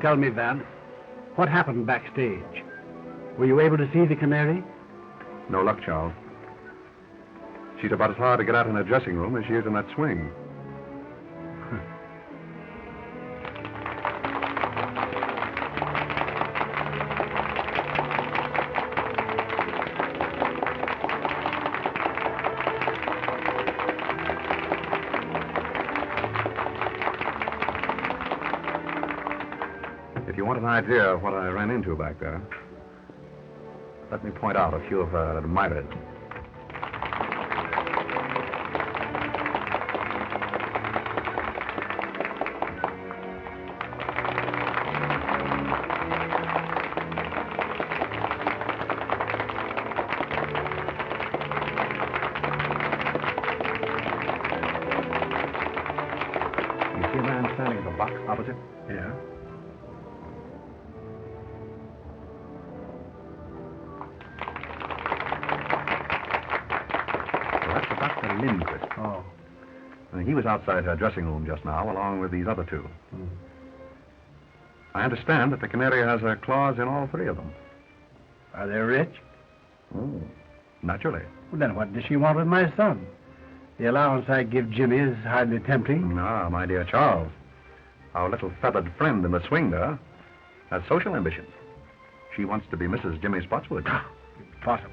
Tell me, Vance, what happened backstage? Were you able to see the Canary? No luck, Charles. She's about as hard to get out in her dressing room as she is in that swing. If you want an idea of what I ran into back there, let me point out a few of her admirers. You see a man standing at the box opposite? Yeah. Dr. Lindquist. Oh. He was outside her dressing room just now, along with these other two. Mm. I understand that the Canary has a clause in all three of them. Are they rich? Oh, naturally. Well, then what does she want with my son? The allowance I give Jimmy is hardly tempting. Ah, my dear Charles, our little feathered friend in the swing there has social ambitions. She wants to be Mrs. Jimmy Spotswoode. Impossible.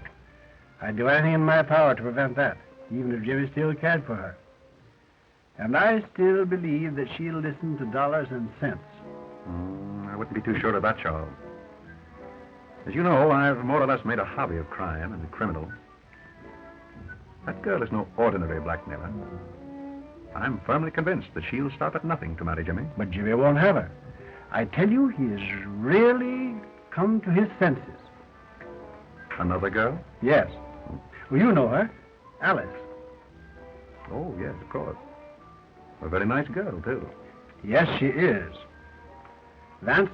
I'd do anything in my power to prevent that, even if Jimmy still cared for her. And I still believe that she'll listen to dollars and cents. I wouldn't be too sure of that, Charles. As you know, I've more or less made a hobby of crime and the criminal. That girl is no ordinary blackmailer. I'm firmly convinced that she'll stop at nothing to marry Jimmy. But Jimmy won't have her. I tell you, he has really come to his senses. Another girl? Yes. Well, you know her. Alice. Oh, yes, of course. A very nice girl, too. Yes, she is. Vance,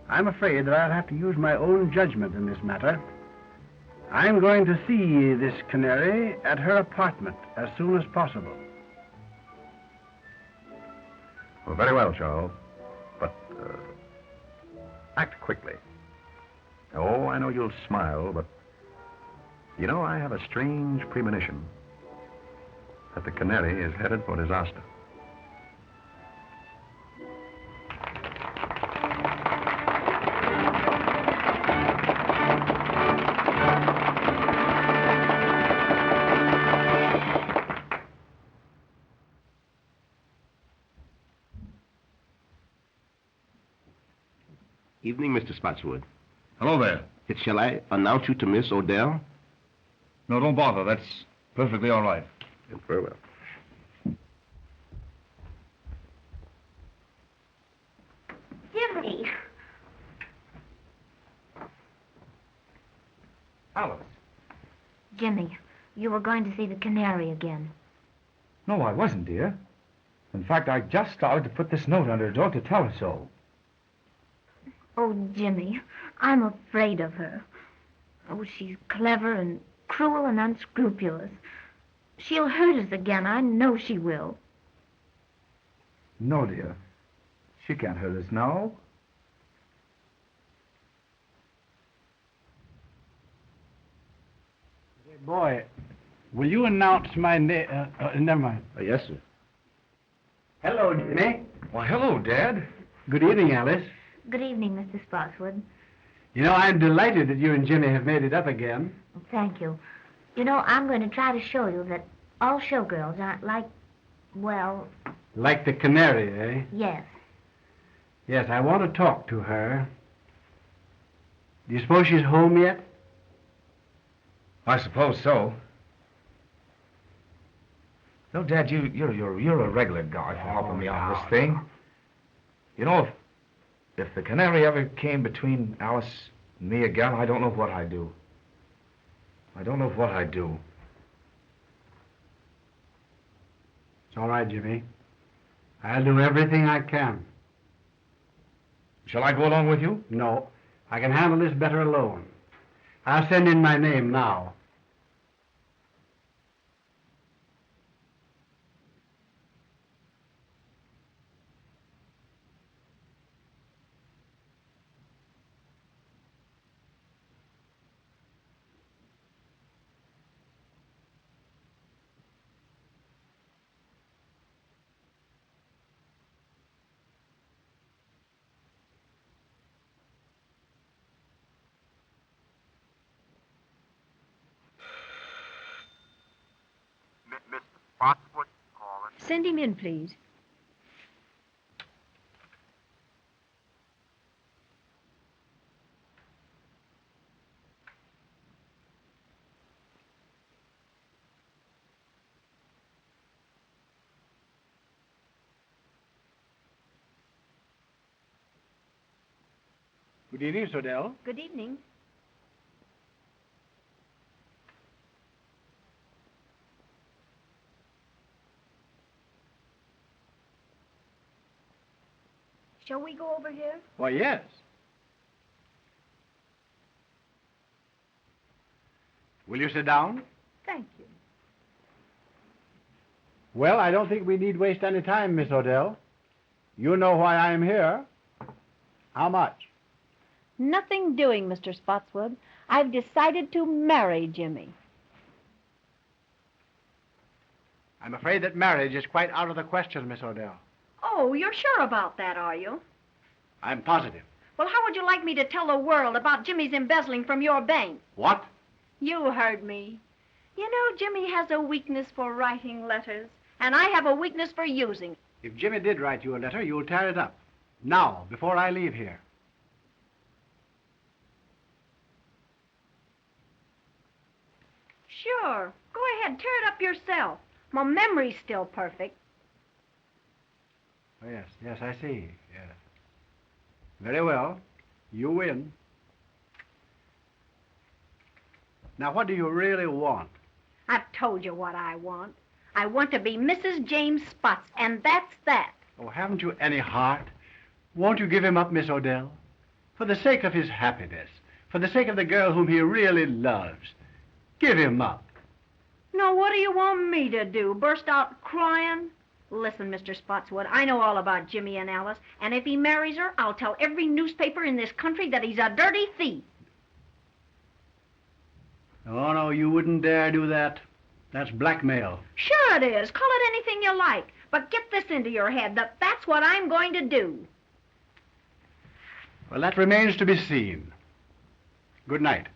I'm afraid that I'll have to use my own judgment in this matter. I'm going to see this Canary at her apartment as soon as possible. Well, very well, Charles. But, act quickly. Oh, I know you'll smile, but... You know, I have a strange premonition that the Canary is headed for disaster. Evening, Mr. Spotswoode. Hello there. Shall I announce you to Miss Odell? No, don't bother. That's perfectly all right. Very well. Jimmy! Alice. Jimmy, you were going to see the Canary again. No, I wasn't, dear. In fact, I just started to put this note under her door to tell her so. Oh, Jimmy, I'm afraid of her. Oh, she's clever and cruel and unscrupulous. She'll hurt us again. I know she will. No, dear. She can't hurt us now. Hey, boy, will you announce my name? Never mind. Yes, sir. Hello, Jimmy. Why, hello, Dad. Good evening, Alice. Good evening, Mr. Spotswoode. You know, I'm delighted that you and Jimmy have made it up again. Thank you. You know, I'm going to try to show you that all showgirls aren't like, well... Like the Canary, eh? Yes. Yes, I want to talk to her. Do you suppose she's home yet? I suppose so. No, Dad, you're a regular guy for helping me on this thing. You know, if the Canary ever came between Alice and me again, I don't know what I'd do. I don't know what I'd do. It's all right, Jimmy. I'll do everything I can. Shall I go along with you? No, I can handle this better alone. I'll send in my name now. Send him in, please. Good evening, Miss Odell. Good evening. Shall we go over here? Why, yes. Will you sit down? Thank you. Well, I don't think we need waste any time, Miss Odell. You know why I am here. How much? Nothing doing, Mr. Spotswoode. I've decided to marry Jimmy. I'm afraid that marriage is quite out of the question, Miss Odell. Oh, you're sure about that, are you? I'm positive. Well, how would you like me to tell the world about Jimmy's embezzling from your bank? What? You heard me. You know, Jimmy has a weakness for writing letters, and I have a weakness for using. If Jimmy did write you a letter, you'll tear it up. Now, before I leave here. Sure. Go ahead, tear it up yourself. My memory's still perfect. Oh, yes, I see. Yes. Very well. You win. Now, what do you really want? I've told you what I want. I want to be Mrs. James Spots, and that's that. Oh, haven't you any heart? Won't you give him up, Miss Odell? For the sake of his happiness, for the sake of the girl whom he really loves. Give him up. Now, what do you want me to do? Burst out crying? Listen, Mr. Spotswoode, I know all about Jimmy and Alice, and if he marries her, I'll tell every newspaper in this country that he's a dirty thief. Oh, no, you wouldn't dare do that. That's blackmail. Sure it is. Call it anything you like. But get this into your head, that that's what I'm going to do. Well, that remains to be seen. Good night.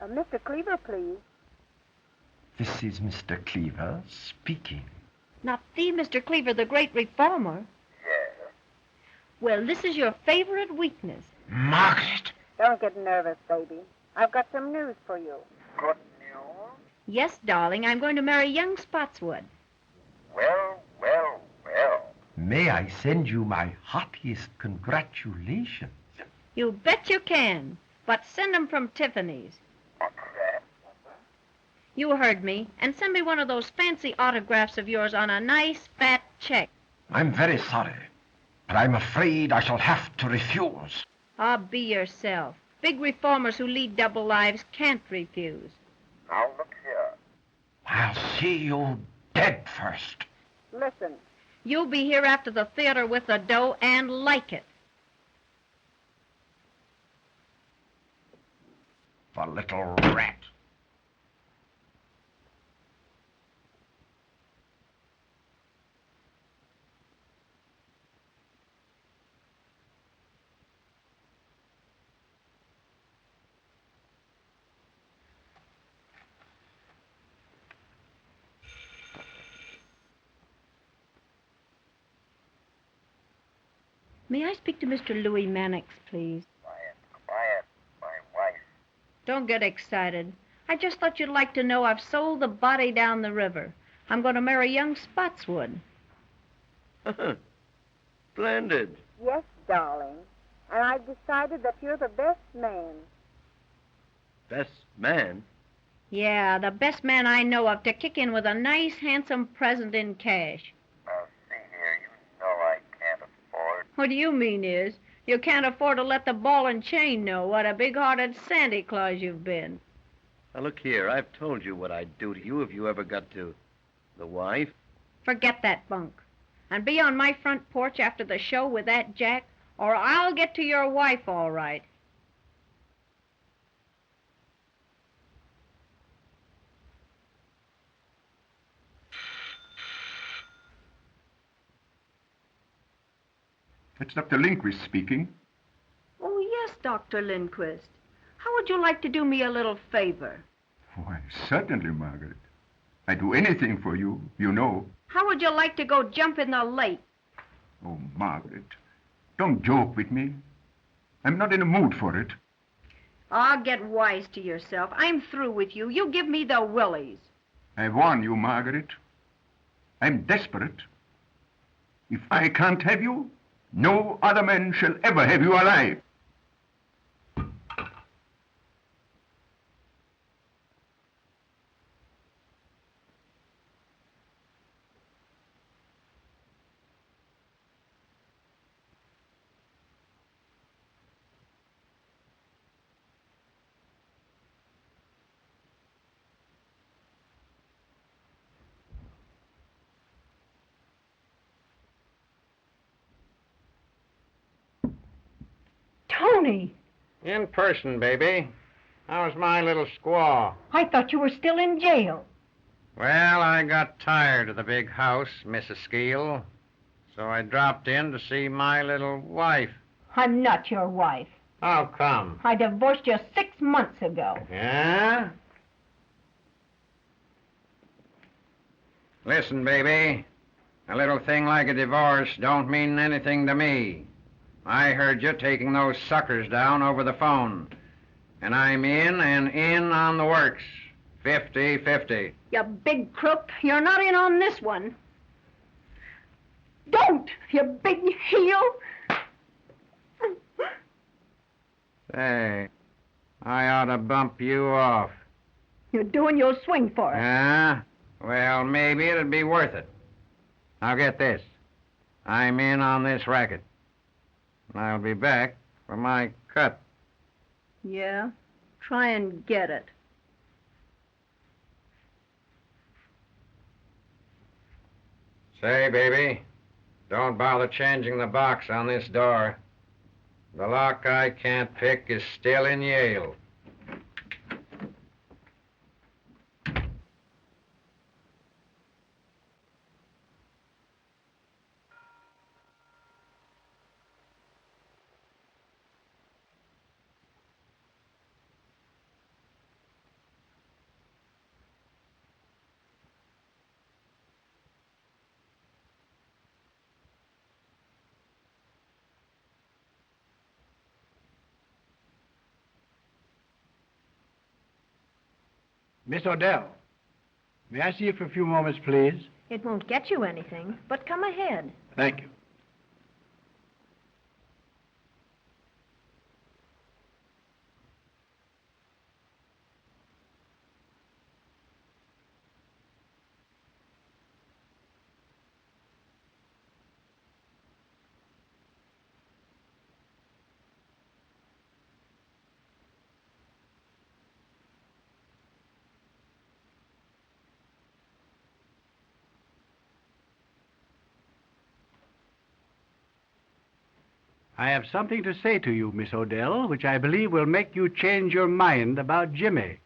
Mr. Cleaver, please. This is Mr. Cleaver speaking. Not the Mr. Cleaver, the great reformer. Yes. Well, this is your favorite weakness. Margaret! Don't get nervous, baby. I've got some news for you. Good news? Yes, darling, I'm going to marry young Spotswoode. Well, well, well. May I send you my heartiest congratulations? You bet you can. But send 'em from Tiffany's. What's that? You heard me. And send me one of those fancy autographs of yours on a nice fat check. I'm very sorry, but I'm afraid I shall have to refuse. Ah, be yourself. Big reformers who lead double lives can't refuse. Now look here. I'll see you dead first. Listen, You'll be here after the theater with the dough and like it. The little rat. May I speak to Mr. Louis Mannix, please? Quiet, my wife. Don't get excited. I just thought you'd like to know I've sold the body down the river. I'm going to marry young Spotswoode. Splendid. yes, darling. And I've decided that you're the best man. Best man? Yeah, the best man I know of to kick in with a nice, handsome present in cash. Now, see here, you know I can't afford. What do you mean is, you can't afford to let the ball and chain know what a big-hearted Santa Claus you've been. Now, look here. I've told you what I'd do to you if you ever got to The wife? Forget that bunk. And be on my front porch after the show with that Jack, or I'll get to your wife all right. It's Dr. Lindquist speaking. Oh, yes, Dr. Lindquist. How would you like to do me a little favor? Why, certainly, Margaret. I'd do anything for you, you know. How would you like to go jump in the lake? Oh, Margaret, don't joke with me. I'm not in the mood for it. Oh, get wise to yourself. I'm through with you. You give me the willies. I warn you, Margaret. I'm desperate. If I can't have you, no other man shall ever have you alive. Tony! In person, baby. How's my little squaw? I thought you were still in jail. Well, I got tired of the big house, Mrs. Skeel, so I dropped in to see my little wife. I'm not your wife. How come? I divorced you 6 months ago. Yeah? Listen, baby. A little thing like a divorce don't mean anything to me. I heard you taking those suckers down over the phone. And I'm in and in on the works. 50-50. You big crook. You're not in on this one. Don't, you big heel. Say, I ought to bump you off. You're doing your swing for it. Yeah? Well, maybe it'd be worth it. Now get this. I'm in on this racket. I'll be back for my cut. Yeah? Try and get it. Say, baby, don't bother changing the box on this door. The lock I can't pick is still in Yale. Miss Odell, may I see you for a few moments, please? It won't get you anything, but come ahead. Thank you. I have something to say to you, Miss Odell, which I believe will make you change your mind about Jimmy.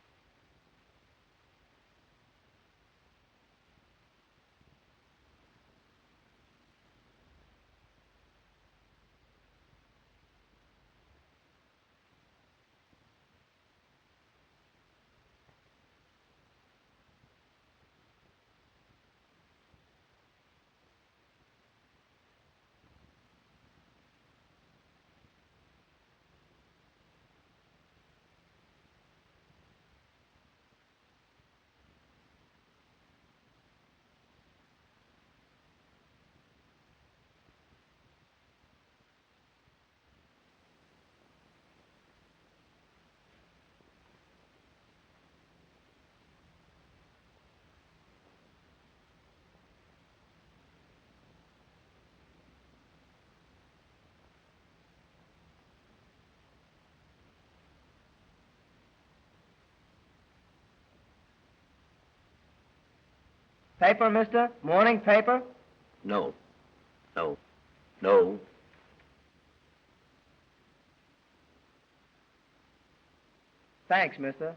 Paper, mister? Morning paper? No. No. No. Thanks, mister.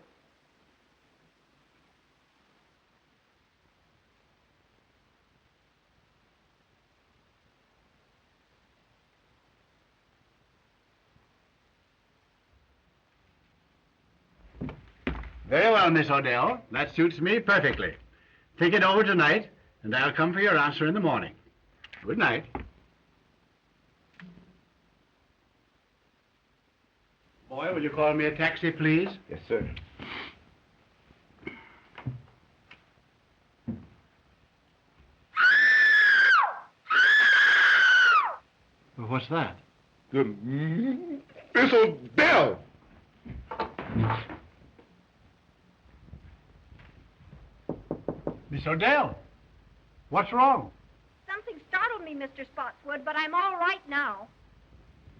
Very well, Miss Odell. That suits me perfectly. Think it over tonight, and I'll come for your answer in the morning. Good night. Boy, will you call me a taxi, please? Yes, sir. Well, what's that? Miss Odell! Miss Odell, what's wrong? Something startled me, Mr. Spotswoode, but I'm all right now.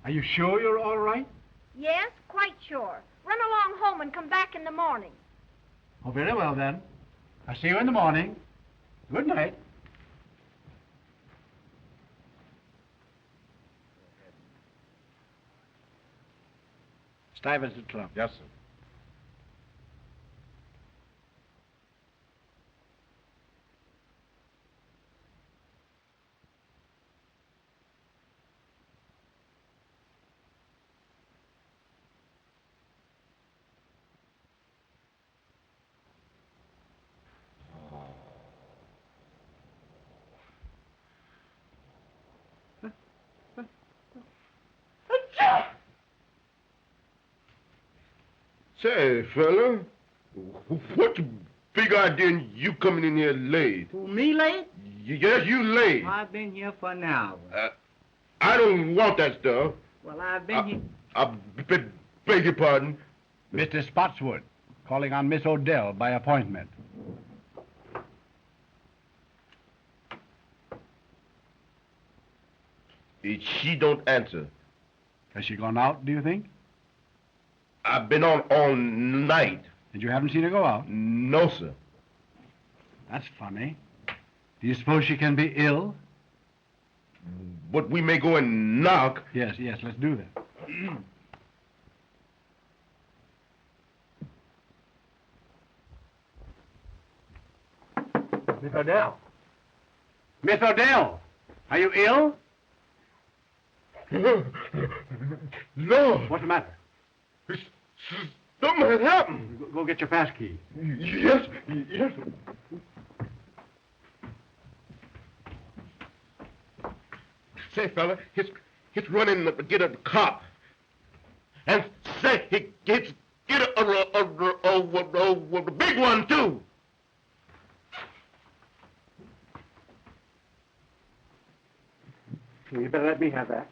Are you sure you're all right? Yes, quite sure. Run along home and come back in the morning. Oh, very well, then. I'll see you in the morning. Good night. Stuyvesant Club. Yes, sir. Say, fella, what's the big idea in you coming in here late? Who, me late? Yes, you late. I've been here for an hour. I don't want that stuff. Well, I've been here... I beg your pardon. Mr. Spotswoode, calling on Miss Odell by appointment. She don't answer. Has she gone out, do you think? I've been on all night. And you haven't seen her go out? No, sir. That's funny. Do you suppose she can be ill? But we may go and knock. Yes, let's do that. Miss Odell. Miss Odell, are you ill? No. What's the matter? Something has happened. Go get your pass key. Yes. Say, fella, he's running to get a cop. And say, he gets get a big one, too. You better let me have that.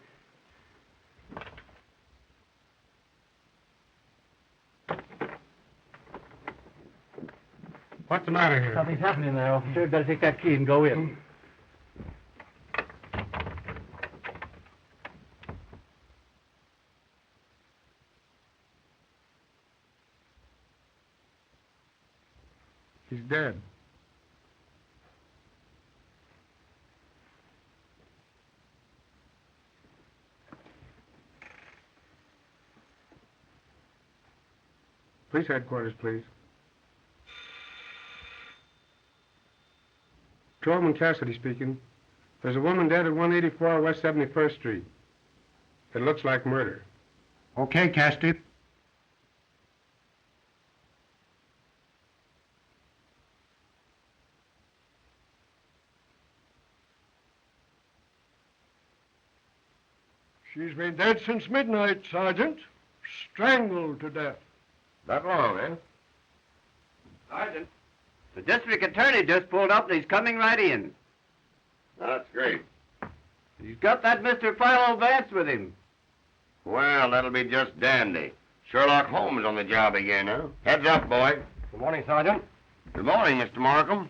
What's the matter here? Something's happening there, officer. You'd better take that key and go in. He's dead. Police headquarters, please. Patrolman Cassidy speaking. There's a woman dead at 184 West 71st Street. It looks like murder. Okay, Cassidy. She's been dead since midnight, Sergeant. Strangled to death. That long, eh? Sergeant, the district attorney just pulled up and he's coming right in. That's great. He's got that Mr. Philo Vance with him. Well, that'll be just dandy. Sherlock Holmes on the job again, huh? Heads up, boy. Good morning, Sergeant. Good morning, Mr. Markham.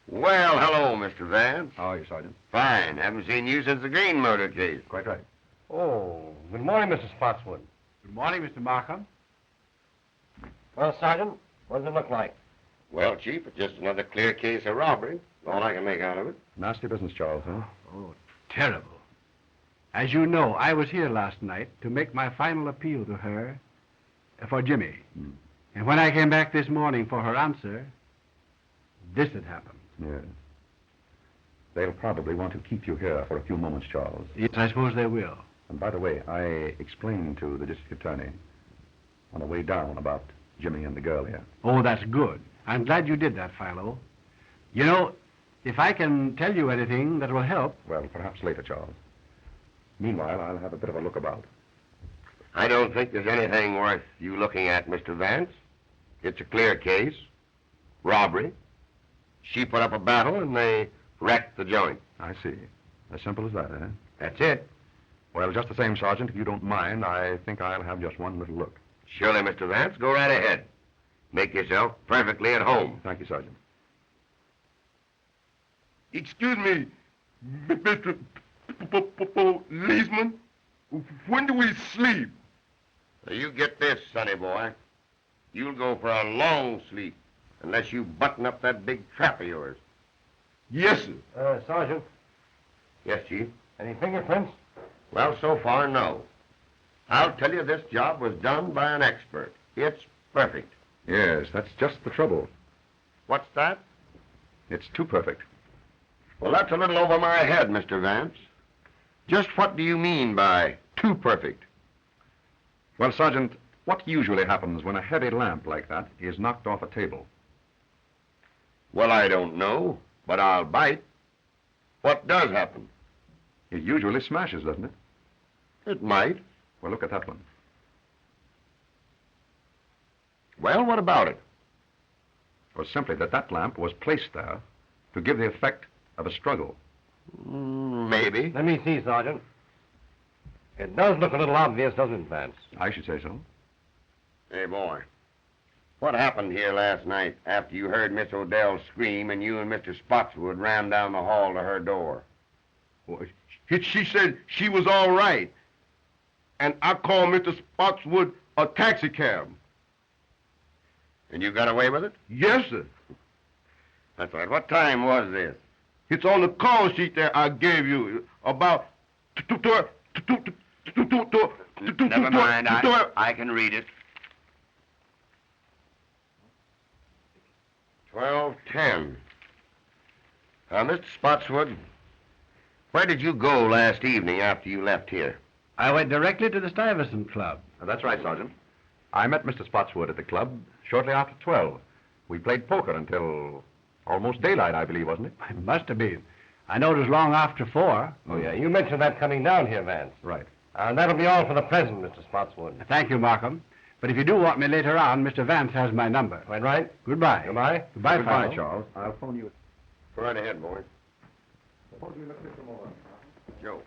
Well, hello, Mr. Vance. How are you, Sergeant? Fine. Haven't seen you since the Green murder case. Quite right. Oh, good morning, Mr. Spotswoode. Good morning, Mr. Markham. Well, Sergeant, what does it look like? Well, Chief, it's just another clear case of robbery. All I can make out of it. Nasty business, Charles, huh? Oh, terrible. As you know, I was here last night to make my final appeal to her for Jimmy. And when I came back this morning for her answer, this had happened. Yes. They'll probably want to keep you here for a few moments, Charles. Yes, I suppose they will. And by the way, I explained to the district attorney on the way down about Jimmy and the girl here. Oh, that's good. I'm glad you did that, Philo. You know, if I can tell you anything that will help... Well, perhaps later, Charles. Meanwhile, I'll have a bit of a look about. I don't think there's anything worth you looking at, Mr. Vance. It's a clear case. Robbery. She put up a battle and they wrecked the joint. I see. As simple as that, eh? That's it. Well, just the same, Sergeant, if you don't mind, I think I'll have just one little look. Surely, Mr. Vance. Go right ahead. Make yourself perfectly at home. Thank you, Sergeant. Excuse me, Mr. Policeman. When do we sleep? Now, you get this, sonny boy. You'll go for a long sleep unless you button up that big trap of yours. Yes, sir. Sergeant, Yes, Chief? any fingerprints? Well, so far, no. I'll tell you this job was done by an expert. It's perfect. Yes, that's just the trouble. What's that? It's too perfect. Well, that's a little over my head, Mr. Vance. Just what do you mean by too perfect? Well, Sergeant, what usually happens when a heavy lamp like that is knocked off a table? Well, I don't know, but I'll bite. What does happen? It usually smashes, doesn't it? It might. Well, look at that one. Well, what about it? It was simply that lamp was placed there to give the effect of a struggle. Maybe. Let me see, Sergeant. It does look a little obvious, doesn't it, Vance? I should say so. Hey, boy. What happened here last night after you heard Miss Odell scream and you and Mr. Spotswoode ran down the hall to her door? Well, she said she was all right. And I called Mr. Spotswoode a taxicab. And you got away with it? Yes, sir. That's right. What time was this? It's on the call sheet that I gave you. About... Never mind. I can read it. 12:10. Mr. Spotswoode, where did you go last evening after you left here? I went directly to the Stuyvesant Club. That's right, Sergeant. I met Mr. Spotswoode at the club shortly after 12. We played poker until almost daylight, I believe, wasn't it? It must have been. I know it was long after 4. Oh, yeah. You mentioned that coming down here, Vance. Right. That'll be all for the present, Mr. Spotswoode. Thank you, Markham. But if you do want me later on, Mr. Vance has my number. Quite right. Goodbye. Goodbye. Goodbye, Goodbye, Philo. Charles. I'll phone you. Go right ahead, boy. Suppose we look at some more. Joe.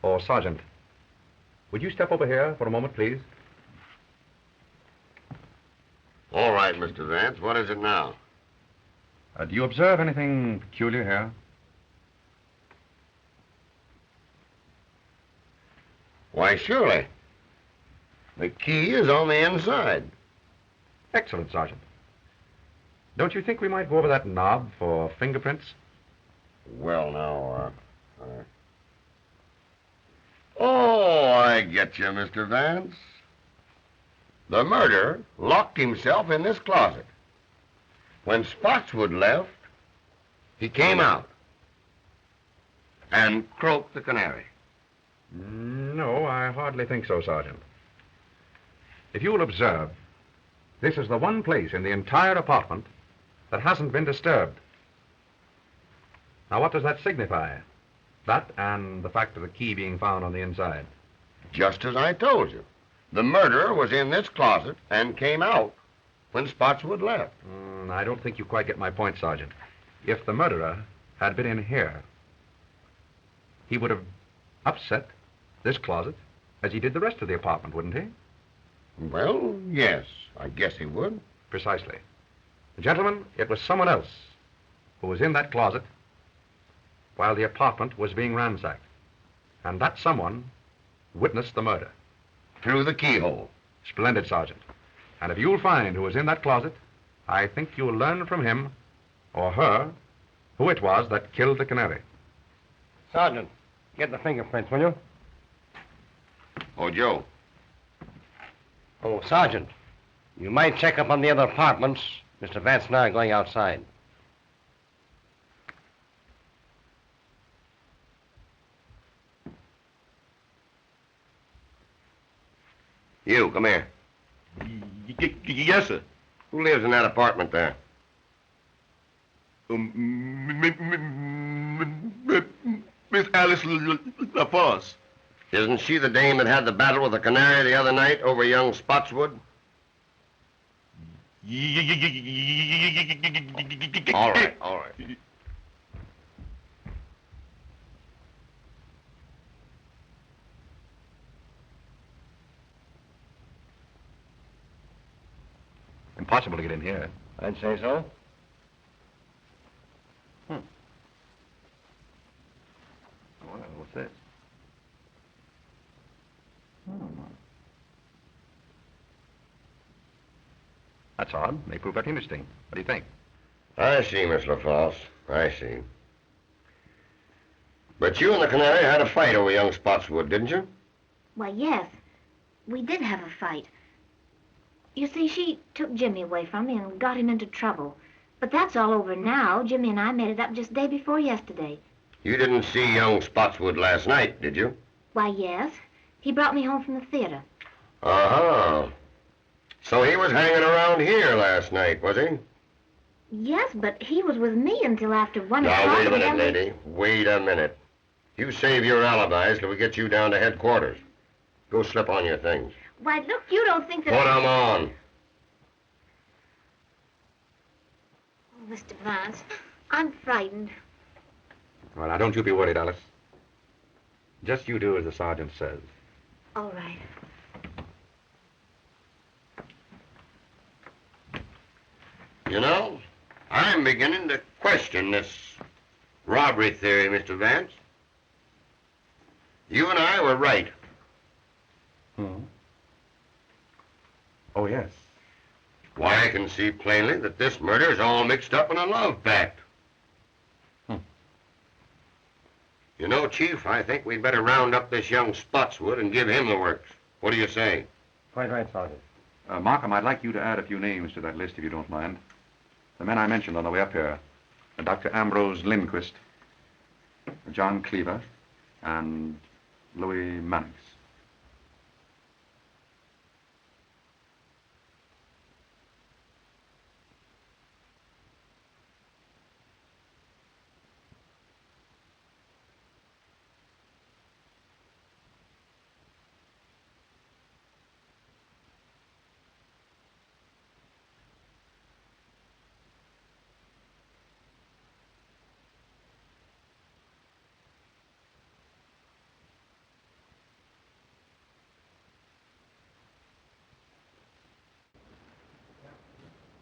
Oh, Sergeant, would you step over here for a moment, please? All right, Mr. Vance. What is it now? Do you observe anything peculiar here? Why, surely. The key is on the inside. Excellent, Sergeant. Don't you think we might go over that knob for fingerprints? Well, now, Oh, I get you, Mr. Vance. The murderer locked himself in this closet. When Spotswoode left, he came out and croaked the canary. No, I hardly think so, Sergeant. If you will observe, this is the one place in the entire apartment that hasn't been disturbed. Now, what does that signify? That and the fact of the key being found on the inside. Just as I told you. The murderer was in this closet and came out when Spotswoode left. I don't think you quite get my point, Sergeant. If the murderer had been in here, he would have upset this closet as he did the rest of the apartment, wouldn't he? Well, yes, I guess he would. Precisely. Gentlemen, it was someone else who was in that closet while the apartment was being ransacked. And that someone witnessed the murder. Through the keyhole. Splendid, Sergeant. And if you'll find who was in that closet, I think you'll learn from him or her who it was that killed the Canary. Sergeant, get the fingerprints, will you? Oh, Joe. Oh, Sergeant, you might check up on the other apartments. Mr. Vance and I are going outside. You, come here. Yes, sir. Who lives in that apartment there? Miss Alice Fosse. Isn't she the dame that had the battle with the Canary the other night over young Spotswoode? All right, all right. Impossible to get in here. I'd say so. Well, what's this? That's odd. May prove very interesting. What do you think? I see, Miss LaFosse. I see. But you and the Canary had a fight over young Spotswoode, didn't you? Why, yes. We did have a fight. You see, she took Jimmy away from me and got him into trouble. But that's all over now. Jimmy and I made it up just day before yesterday. You didn't see young Spotswoode last night, did you? Why, yes. He brought me home from the theater. Uh-huh. So he was hanging around here last night, was he? Yes, but he was with me until after 1 o'clock. Now, wait a minute, lady. Wait a minute. You save your alibis till we get you down to headquarters. Go slip on your things. Why, look, you don't think that... Put 'em on. Oh, Mr. Vance, I'm frightened. Well, now, don't you be worried, Alice. Just you do as the sergeant says. All right. You know, I'm beginning to question this robbery theory, Mr. Vance. You and I were right. Oh, yes. Why, I can see plainly that this murder is all mixed up in a love pact. You know, Chief, I think we'd better round up this young Spotswoode and give him the works. What do you say? Quite right, Sergeant. Markham, I'd like you to add a few names to that list, if you don't mind. The men I mentioned on the way up here. Dr. Ambrose Lindquist, John Cleaver, and Louis Mannix.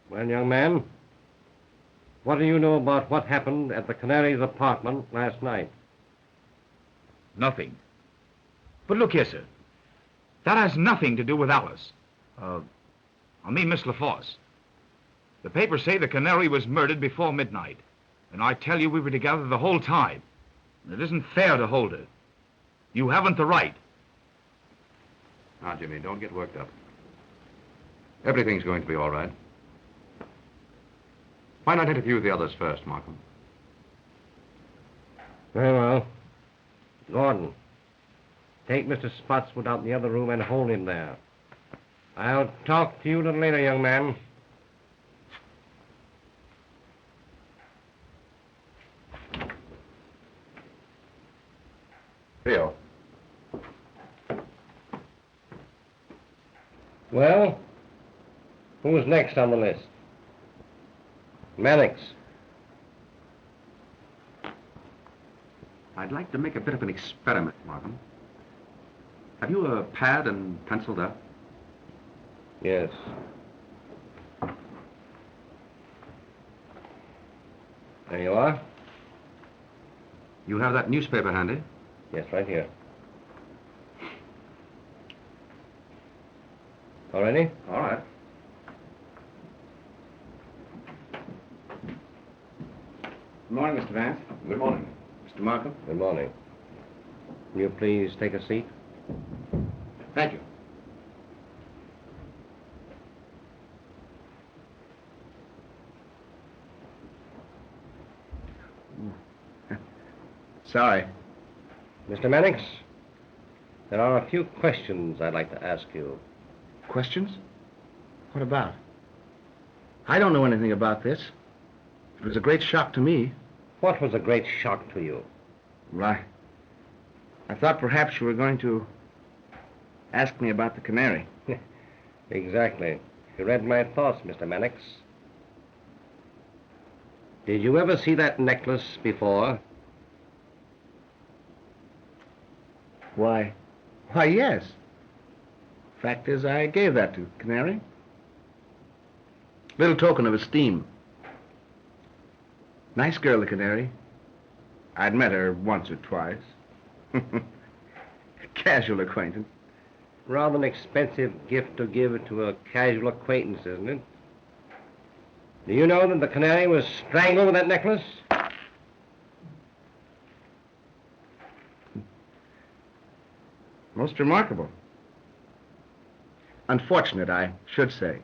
Well, young man, what do you know about what happened at the Canary's apartment last night? Nothing. But look here, sir. That has nothing to do with Alice. I mean Miss LaFosse. The papers say the Canary was murdered before midnight. And I tell you we were together the whole time. It isn't fair to hold her. You haven't the right. Now, Jimmy, don't get worked up. Everything's going to be all right. Why not interview the others first, Markham? Very well. Gordon, take Mr. Spotswoode out in the other room and hold him there. I'll talk to you a little later, young man. Theo. Well, who's next on the list? Mannix. I'd like to make a bit of an experiment, Markham. Have you a pad and pencil there? Yes. There you are. You have that newspaper handy? Yes, right here. All ready? All right. Good morning, Mr. Vance. Good morning. Mr. Markham. Good morning. Will you please take a seat? Thank you. Sorry. Mr. Mannix, there are a few questions I'd like to ask you. Questions? What about? I don't know anything about this. It was a great shock to me. What was a great shock to you? Well, I thought perhaps you were going to ask me about the Canary. Exactly. You read my thoughts, Mr. Mannix. Did you ever see that necklace before? Why, yes. Fact is, I gave that to Canary. Little token of esteem. Nice girl, the Canary. I'd met her once or twice. Casual acquaintance. Rather an expensive gift to give to a casual acquaintance, isn't it? Do you know that the Canary was strangled with that necklace? Most remarkable. Unfortunate, I should say.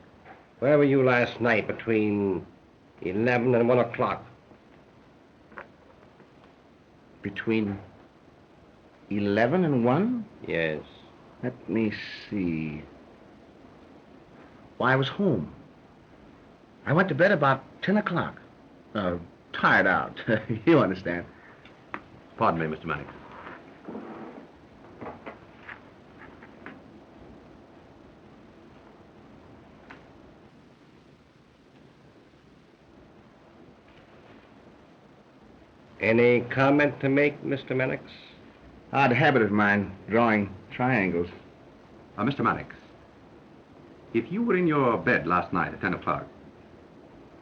Where were you last night between 11 and 1 o'clock? Between 11 and 1? Yes. Let me see. Why, I was home. I went to bed about 10 o'clock. Tired out. You understand. Pardon me, Mr. Mannix. Any comment to make, Mr. Mannix? Odd habit of mine, drawing triangles. Mr. Mannix, if you were in your bed last night at 10 o'clock,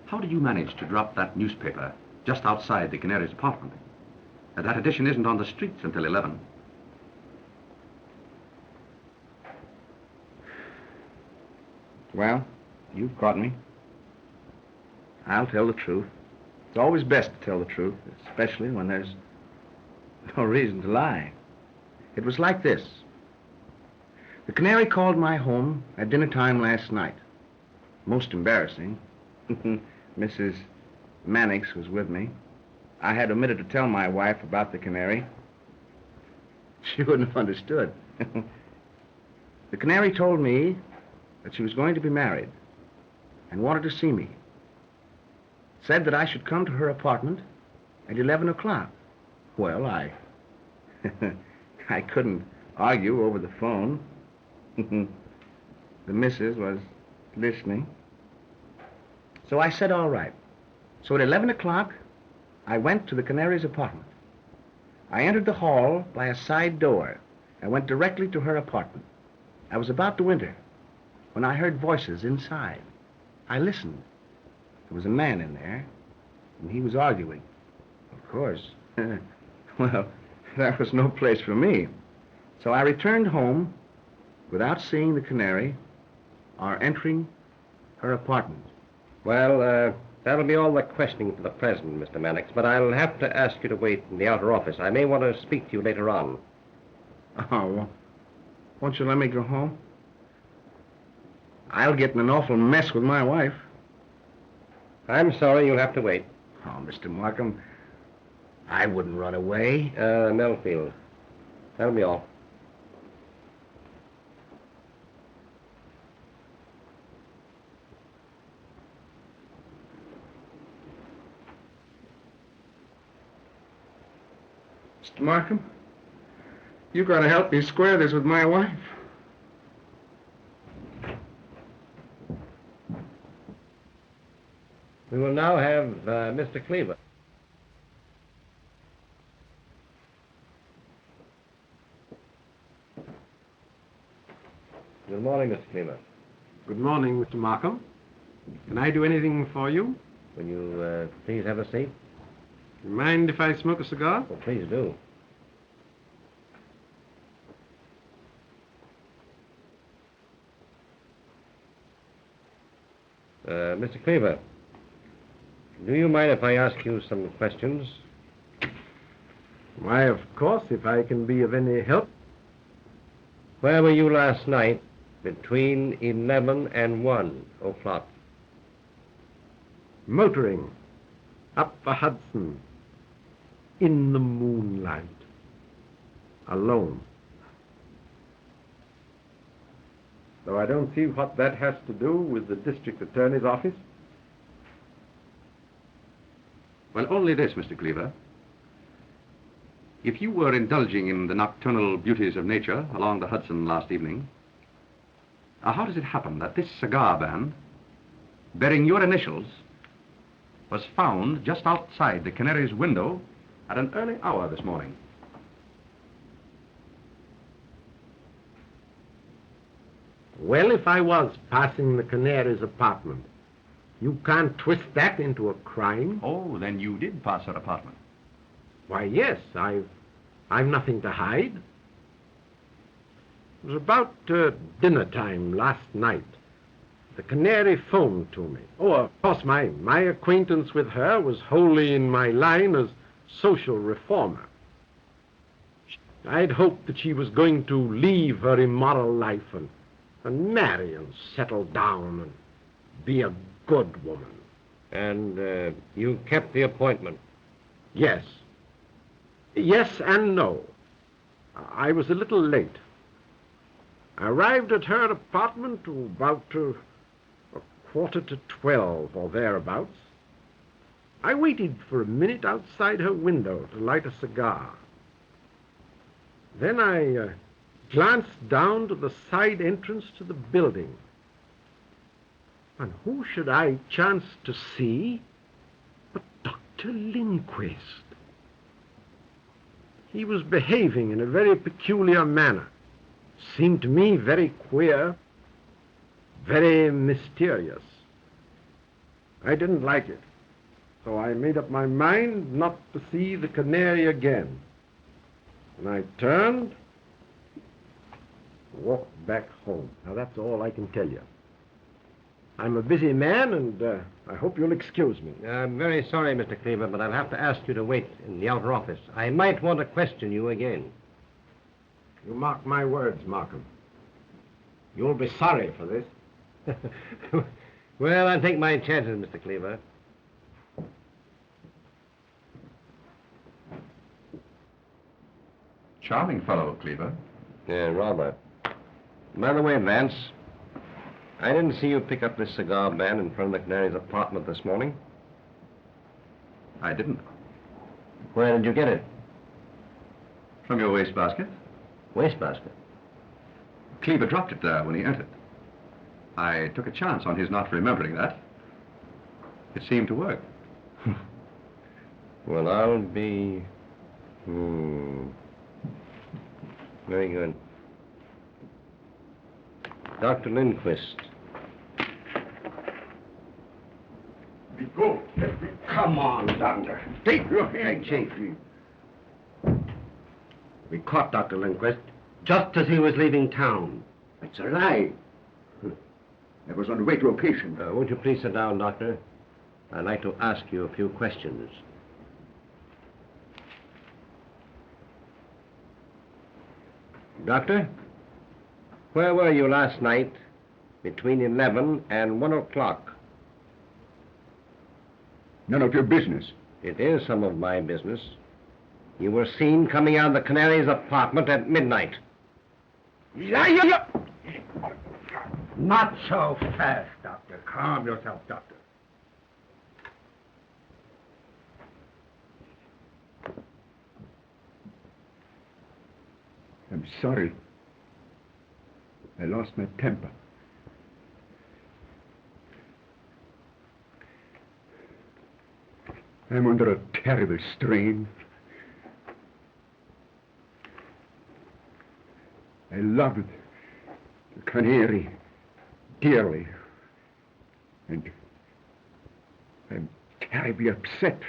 how did you manage to drop that newspaper just outside the Canary's apartment? That edition isn't on the streets until 11. Well, you've caught me. I'll tell the truth. It's always best to tell the truth, especially when there's no reason to lie. It was like this. The Canary called my home at dinner time last night. Most embarrassing. Mrs. Mannix was with me. I had omitted to tell my wife about the Canary. She wouldn't have understood. The Canary told me that she was going to be married and wanted to see me. Said that I should come to her apartment at 11 o'clock. Well, I couldn't argue over the phone. The missus was listening. So I said, all right. So at 11 o'clock, I went to the Canary's apartment. I entered the hall by a side door and went directly to her apartment. I was about to enter when I heard voices inside. I listened. There was a man in there, and he was arguing. Of course. Well, that was no place for me. So I returned home without seeing the Canary or entering her apartment. Well, that'll be all the questioning for the present, Mr. Mannix, but I'll have to ask you to wait in the outer office. I may want to speak to you later on. Oh, well, won't you let me go home? I'll get in an awful mess with my wife. I'm sorry, you'll have to wait. Oh, Mr. Markham, I wouldn't run away. Melfield. That'll be all. Mr. Markham, You gotta help me square this with my wife. We will now have Mr. Cleaver. Good morning, Mr. Cleaver. Good morning, Mr. Markham. Can I do anything for you? Will you please have a seat? Mind if I smoke a cigar? Oh, please do. Mr. Cleaver, do you mind if I ask you some questions? Why, of course, if I can be of any help. Where were you last night between 11 and 1 o'clock? Motoring up the Hudson in the moonlight, alone. Though I don't see what that has to do with the district attorney's office. Well, only this, Mr. Cleaver. If you were indulging in the nocturnal beauties of nature along the Hudson last evening, how does it happen that this cigar band, bearing your initials, was found just outside the Canary's window at an early hour this morning? Well, if I was passing the Canary's apartment, you can't twist that into a crime. Oh, then you did pass her apartment. Why, yes, I've nothing to hide. It was about dinner time last night. The Canary phoned to me. Oh, of course, my acquaintance with her was wholly in my line as social reformer. I'd hoped that she was going to leave her immoral life and marry and settle down and be a good woman. And you kept the appointment? Yes. Yes and no. I was a little late. I arrived at her apartment about a 11:45 or thereabouts. I waited for a minute outside her window to light a cigar. Then I glanced down to the side entrance to the building. And who should I chance to see but Dr. Lindquist? He was behaving in a very peculiar manner. Seemed to me very queer, very mysterious. I didn't like it, so I made up my mind not to see the Canary again. And I turned, walked back home. Now, that's all I can tell you. I'm a busy man, and I hope you'll excuse me. I'm very sorry, Mr. Cleaver, but I'll have to ask you to wait in the outer office. I might want to question you again. You mark my words, Markham. You'll be sorry for this. Well, I'll take my chances, Mr. Cleaver. Charming fellow, Cleaver. Yeah, rather. By the way, Vance, I didn't see you pick up this cigar band in front of the Canary's apartment this morning. I didn't. Where did you get it? From your wastebasket. Wastebasket? Cleaver dropped it there when he entered. I took a chance on his not remembering that. It seemed to work. Well, I'll be... Very good. Dr. Lindquist. Go. Come on, Doctor. Take your hand. Hey, Chief. We caught Dr. Lindquist just as he was leaving town. It's a lie. I was on the way to a patient. Won't you please sit down, Doctor? I'd like to ask you a few questions. Doctor, where were you last night between 11 and 1 o'clock? None of your business. It is some of my business. You were seen coming out of the Canary's apartment at midnight. Liar! Not so fast, Doctor. Calm yourself, Doctor. I'm sorry. I lost my temper. I'm under a terrible strain. I loved the Canary dearly. And I'm terribly upset.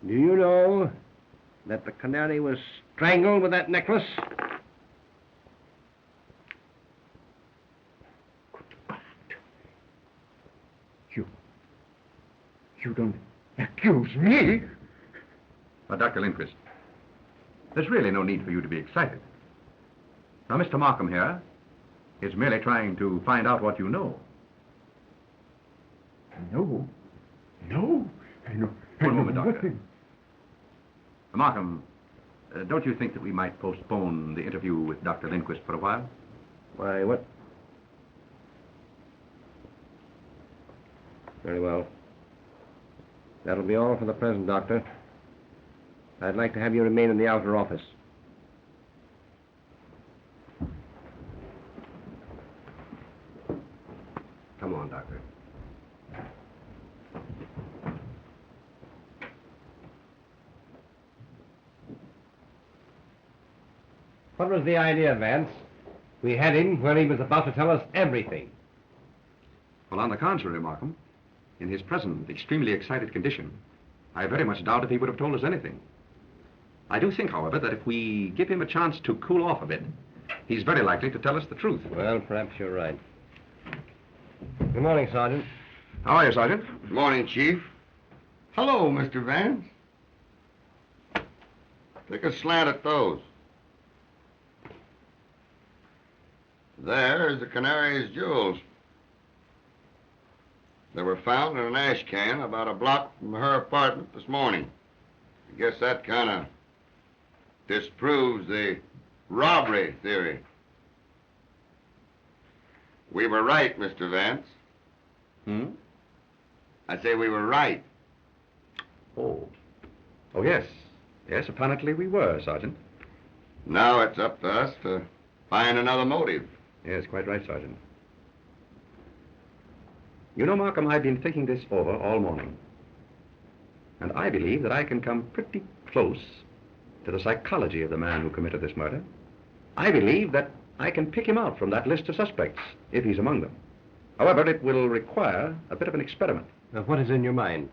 Do you know that the Canary was strangled with that necklace? You don't accuse me? Now, Dr. Lindquist, there's really no need for you to be excited. Now, Mr. Markham here is merely trying to find out what you know. No. I know. One moment, Doctor. Nothing. Markham, don't you think that we might postpone the interview with Dr. Lindquist for a while? Why, what? Very well. That'll be all for the present, Doctor. I'd like to have you remain in the outer office. Come on, Doctor. What was the idea, Vance? We had him where he was about to tell us everything. Well, on the contrary, Markham, in his present extremely excited condition, I very much doubt if he would have told us anything. I do think, however, that if we give him a chance to cool off a bit, he's very likely to tell us the truth. Well, perhaps you're right. Good morning, Sergeant. How are you, Sergeant? Good morning, Chief. Hello, Mr. Vance. Take a slant at those. There is the Canary's jewels. They were found in an ash can about a block from her apartment this morning. I guess that kind of disproves the robbery theory. We were right, Mr. Vance. I say we were right. Oh, yes. Yes, apparently we were, Sergeant. Now it's up to us to find another motive. Yes, quite right, Sergeant. You know, Markham, I've been thinking this over all morning. And I believe that I can come pretty close to the psychology of the man who committed this murder. I believe that I can pick him out from that list of suspects, if he's among them. However, it will require a bit of an experiment. Now, what is in your mind?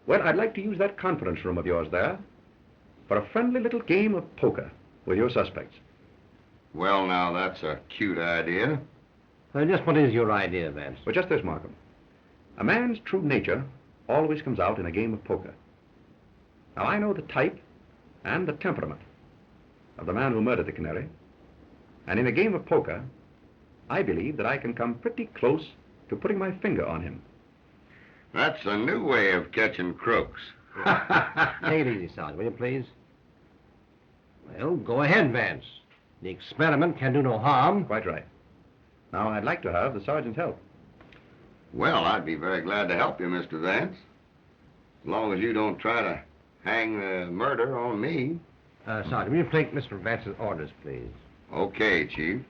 Well, I'd like to use that conference room of yours there for a friendly little game of poker with your suspects. Well, now, that's a cute idea. Just what is your idea, Vance? Well, just this, Markham. A man's true nature always comes out in a game of poker. Now, I know the type and the temperament of the man who murdered the Canary. And in a game of poker, I believe that I can come pretty close to putting my finger on him. That's a new way of catching crooks. Take it easy, Sergeant, will you please? Well, go ahead, Vance. The experiment can do no harm. Quite right. Now, I'd like to have the sergeant's help. Well, I'd be very glad to help you, Mr. Vance. As long as you don't try to hang the murder on me. Sergeant, will you take Mr. Vance's orders, please? Okay, Chief.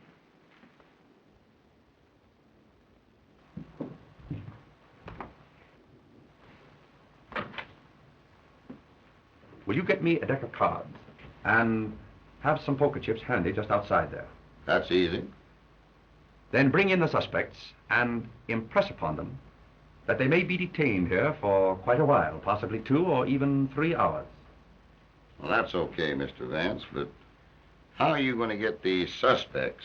Will you get me a deck of cards and have some poker chips handy just outside there? That's easy. Then bring in the suspects and impress upon them that they may be detained here for quite a while, possibly 2 or even 3 hours. Well, that's okay, Mr. Vance, but how are you going to get these suspects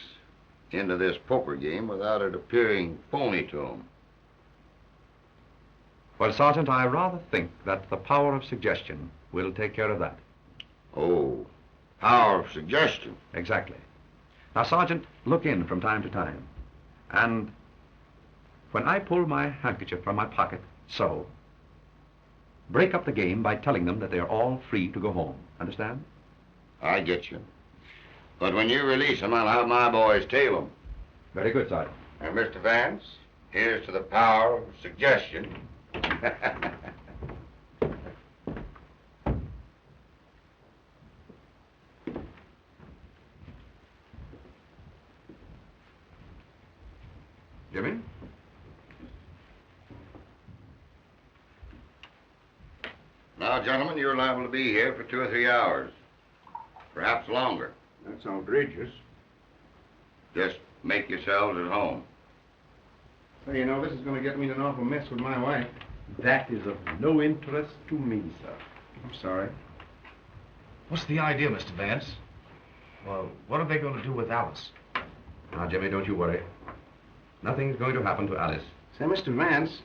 into this poker game without it appearing phony to them? Well, Sergeant, I rather think that the power of suggestion will take care of that. Oh, power of suggestion. Exactly. Now, Sergeant, look in from time to time. And when I pull my handkerchief from my pocket, so, break up the game by telling them that they're all free to go home. Understand? I get you. But when you release them, I'll have my boys tail them. Very good, Sergeant. And Mr. Vance, here's to the power of suggestion. Well, gentlemen, you're liable to be here for 2 or 3 hours. Perhaps longer. That's outrageous. Just make yourselves at home. Well, you know, this is going to get me in an awful mess with my wife. That is of no interest to me, sir. I'm sorry. What's the idea, Mr. Vance? Well, what are they going to do with Alice? Now, Jimmy, don't you worry. Nothing's going to happen to Alice. Say, Mr. Vance,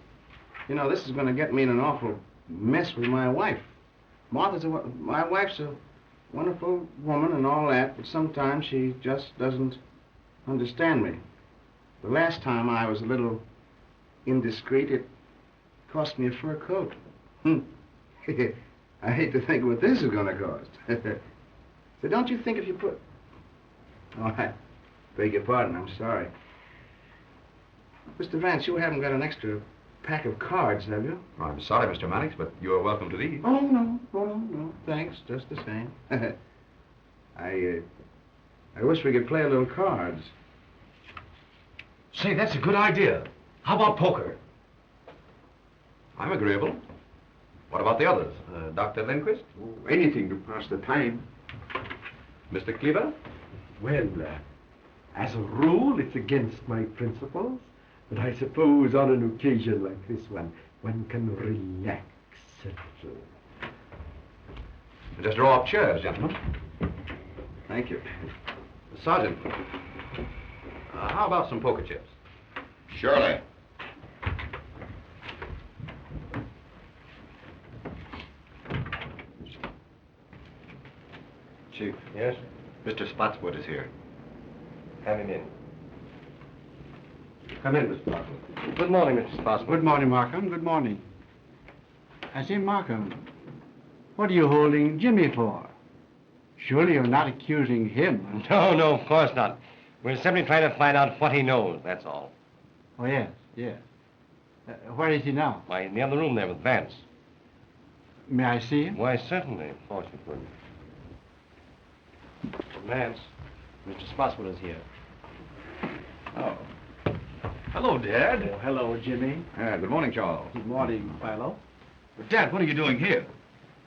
you know, this is going to get me in an awful mess with my wife. My wife's a wonderful woman and all that, but sometimes she just doesn't understand me. The last time I was a little indiscreet, it cost me a fur coat. I hate to think what this is going to cost. So don't you think if you put... Oh, I beg your pardon, I'm sorry. Mr. Vance, you haven't got an extra pack of cards, have you? Oh, I'm sorry, Mr. Mannix, but you are welcome to these. Oh, no. Thanks, just the same. I wish we could play a little cards. Say, that's a good idea. How about poker? I'm agreeable. What about the others? Dr. Lindquist? Oh, anything to pass the time. Mr. Cleaver? Well, as a rule, it's against my principles, but I suppose on an occasion like this one can relax a little. Just draw up chairs, gentlemen. Thank you. Sergeant, how about some poker chips? Surely. Chief. Yes? Mr. Spotswoode is here. Have him in. Come in, Mr. Markham. Good morning, Mr. Spotswoode. Good morning, Markham. Good morning. I say, Markham, what are you holding Jimmy for? Surely you're not accusing him. No, of course not. We're simply trying to find out what he knows, that's all. Oh, yes. Where is he now? Why, in the other room there with Vance. May I see him? Why, certainly. Of course you could. Vance, Mr. Spotswoode is here. Oh. Hello, Dad. Oh, hello, Jimmy. Good morning, Charles. Good morning, Philo. Dad, what are you doing here?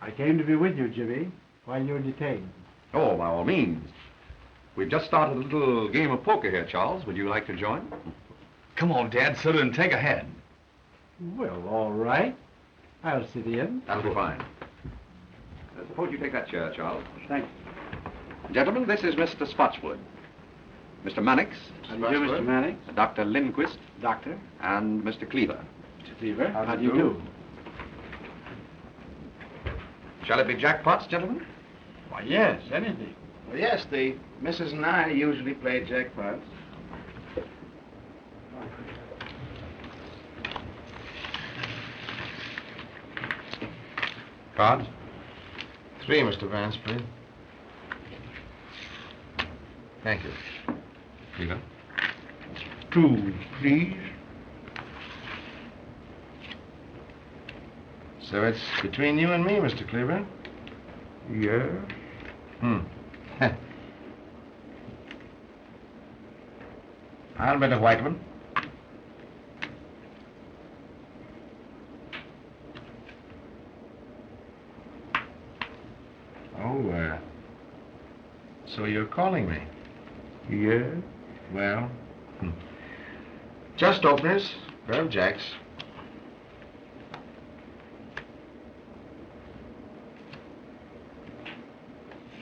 I came to be with you, Jimmy, while you're detained. Oh, by all means. We've just started a little game of poker here, Charles. Would you like to join? Come on, Dad, sit and take a hand. Well, all right. I'll sit in. That'll be fine. Suppose you take that chair, Charles. Thanks. Gentlemen, this is Mr. Spotswoode. Mr. Mannix. How do you do, Mr. Mannix? Dr. Lindquist. Doctor. And Mr. Cleaver. Mr. Cleaver. How do you do? Shall it be jackpots, gentlemen? Why, yes, anything. Well, yes, the Mrs. and I usually play jackpots. Cards? 3, Mr. Vance, please. Thank you. Cleaver? 2, please. So it's between you and me, Mr. Cleaver? Yeah. I'll bet a white one. Oh, so you're calling me? Yeah. Well, just openers, pair of jacks.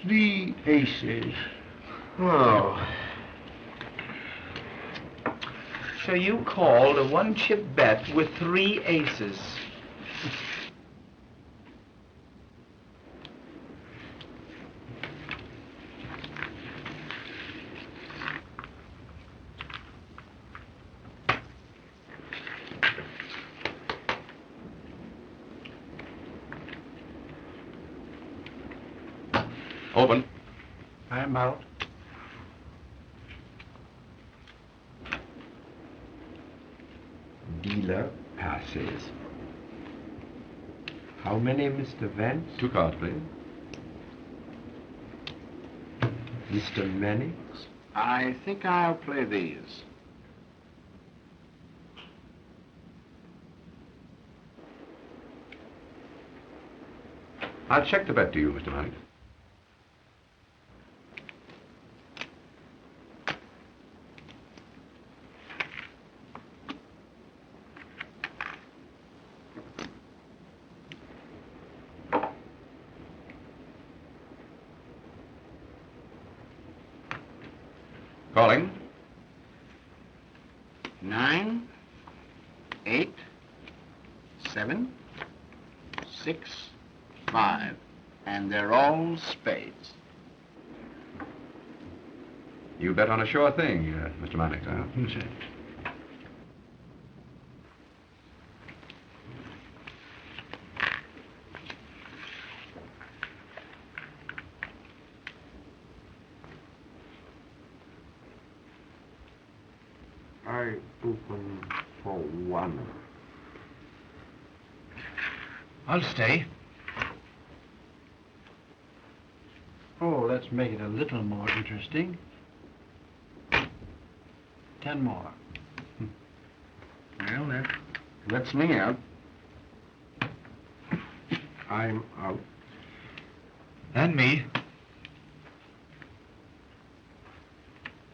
Three aces. Oh. So you called a one-chip bet with 3 aces. Open. I'm out. Dealer passes. How many, Mr. Vance? 2 cards, please. Mr. Mannix? I think I'll play these. I'll check the bet to you, Mr. Mannix. Calling. 9, 8, 7, 6, 5. And they're all spades. You bet on a sure thing, Mr. Mannix, huh? I open for 1. I'll stay. Oh, let's make it a little more interesting. 10 more. Well, that lets me out. I'm out. And me.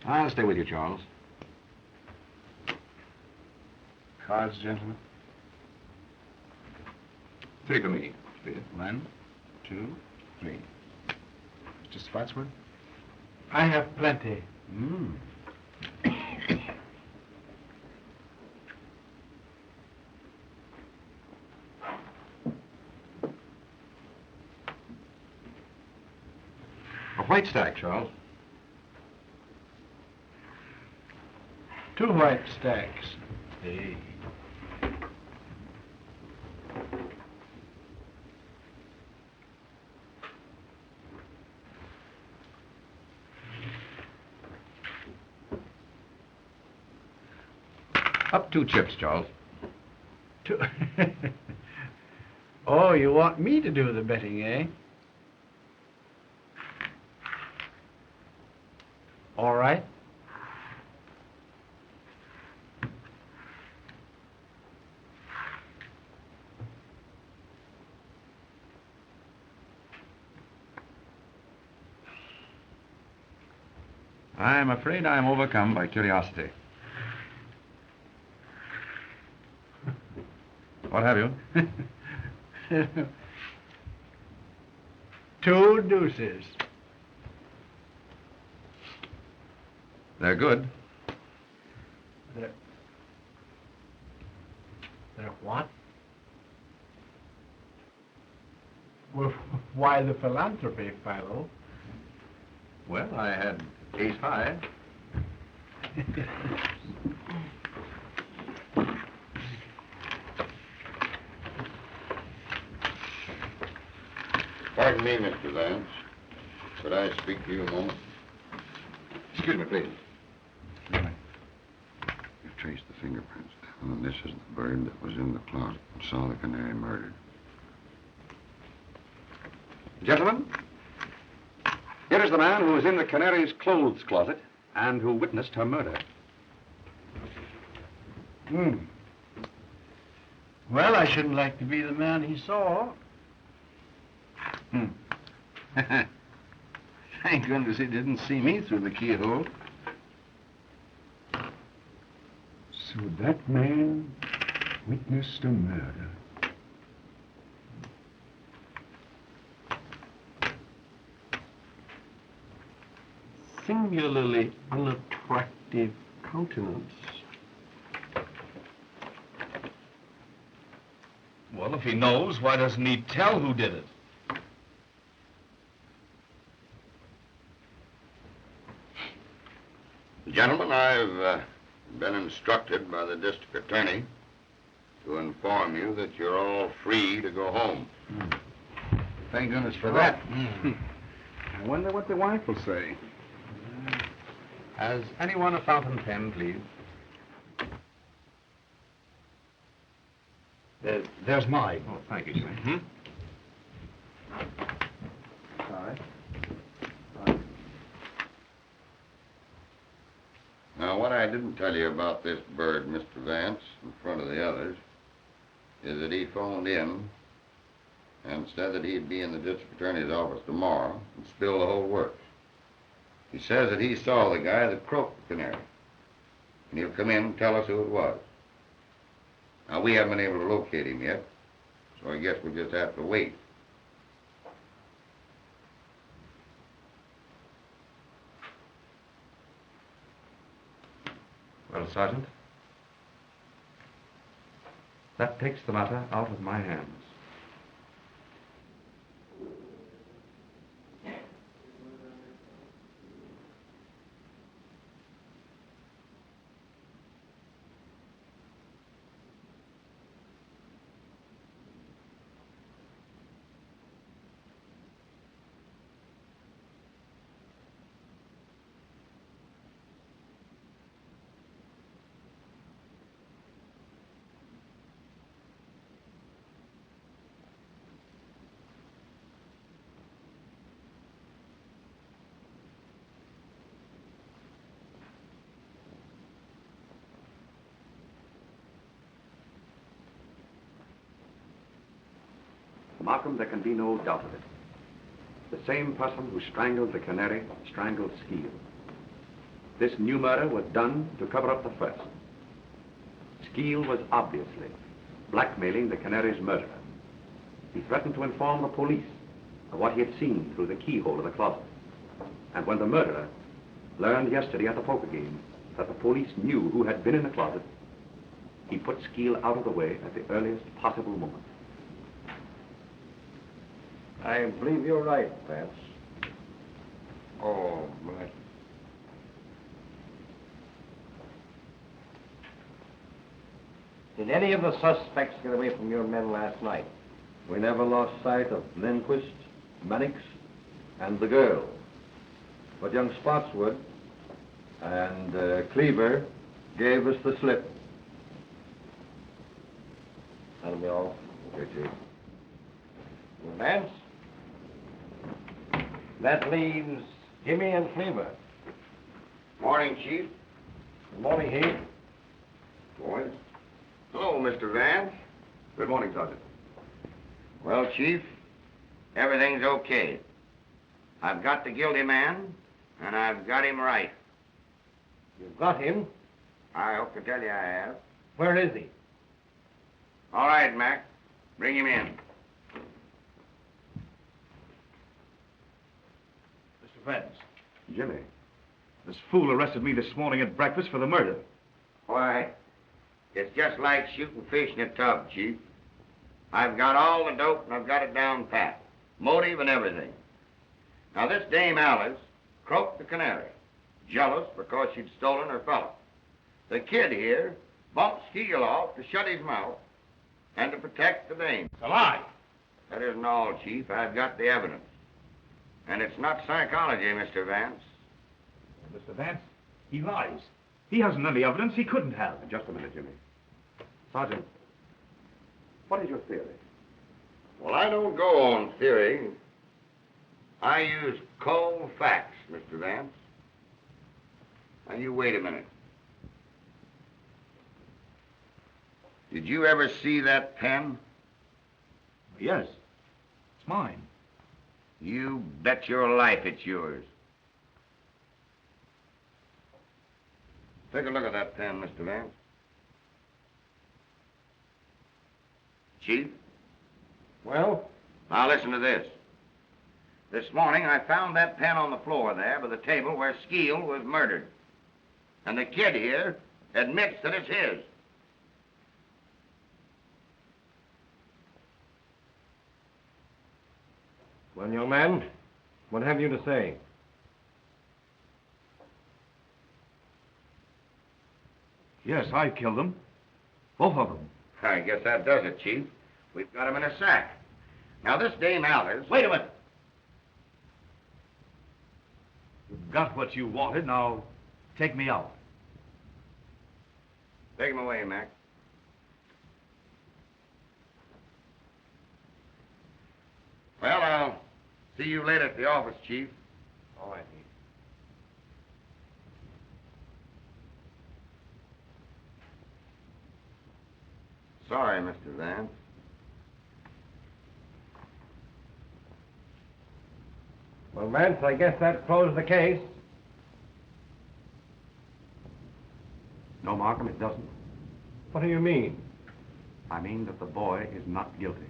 I'll stay with you, Charles. Cards, gentlemen. 3 for me. 1, 2, 3. Mr. Spotswoode? I have plenty. A white stack, Charles. 2 white stacks. Hey. Up 2 chips, Charles. 2. Oh, you want me to do the betting, eh? All right. I'm afraid I'm overcome by curiosity. What have you? 2 deuces. They're good. They're what? Well, why the philanthropy, Philo? Well, I had ace high. Pardon me, Mr. Vance. Could I speak to you a moment? Excuse me, please. You've traced the fingerprints down, and this is the bird that was in the closet and saw the canary murdered. Gentlemen, here is the man who was in the canary's clothes closet and who witnessed her murder. Well, I shouldn't like to be the man he saw. Thank goodness he didn't see me through the keyhole. So that man witnessed a murder. Singularly unattractive countenance. Well, if he knows, why doesn't he tell who did it? Gentlemen, I've been instructed by the district attorney to inform you that you're all free to go home. Thank goodness for that. I wonder what the wife will say. Has anyone a fountain pen, please? There's mine. Oh, thank you, sir. Sorry. Now, what I didn't tell you about this bird, Mr. Vance, in front of the others, is that he phoned in and said that he'd be in the district attorney's office tomorrow and spill the whole works. He says that he saw the guy that croaked the Canary, and he'll come in and tell us who it was. Now, we haven't been able to locate him yet, so I guess we'll just have to wait. Well, Sergeant, that takes the matter out of my hands. Markham, there can be no doubt of it. The same person who strangled the Canary strangled Skeel. This new murder was done to cover up the first. Skeel was obviously blackmailing the Canary's murderer. He threatened to inform the police of what he had seen through the keyhole of the closet. And when the murderer learned yesterday at the poker game that the police knew who had been in the closet, he put Skeel out of the way at the earliest possible moment. I believe you're right, Vance. Oh, my. Did any of the suspects get away from your men last night? We never lost sight of Lindquist, Mannix, and the girl. But young Spotswoode and Cleaver gave us the slip. That'll be all. Okay, Chief. Vance? That leaves Jimmy and Cleaver. Morning, Chief. Good morning, Heath. Boys. Hello, Mr. Vance. Good morning, Sergeant. Well, Chief, everything's okay. I've got the guilty man, and I've got him right. You've got him? I hope to tell you I have. Where is he? All right, Mac. Bring him in. Mr. Vance, Jimmy. this fool arrested me this morning at breakfast for the murder. Why, it's just like shooting fish in a tub, Chief. I've got all the dope and I've got it down pat. Motive and everything. Now, this Dame Alice croaked the Canary, jealous because she'd stolen her fellow. The kid here bumped Skeel off to shut his mouth and to protect the dame. It's a lie. That isn't all, Chief. I've got the evidence. And it's not psychology, Mr. Vance. Mr. Vance, he lies. He hasn't any evidence he couldn't have. Just a minute, Jimmy. Sergeant, what is your theory? Well, I don't go on theory. I use cold facts, Mr. Vance. Now, you wait a minute. Did you ever see that pen? Yes. It's mine. You bet your life it's yours. Take a look at that pen, Mr. Vance. Chief? Well? Now listen to this. This morning I found that pen on the floor there by the table where Skeel was murdered. And the kid here admits that it's his. Well, young man, what have you to say? Yes, I killed them. Both of them. I guess that does it, Chief. We've got him in a sack. Now, this Dame Alice... Wait a minute. You've got what you wanted. Now, take me out. Take him away, Mac. Well, I'll see you later at the office, Chief. All right, Heath. Sorry, Mr. Vance. Well, Vance, I guess that closed the case. No, Markham, it doesn't. What do you mean? I mean that the boy is not guilty.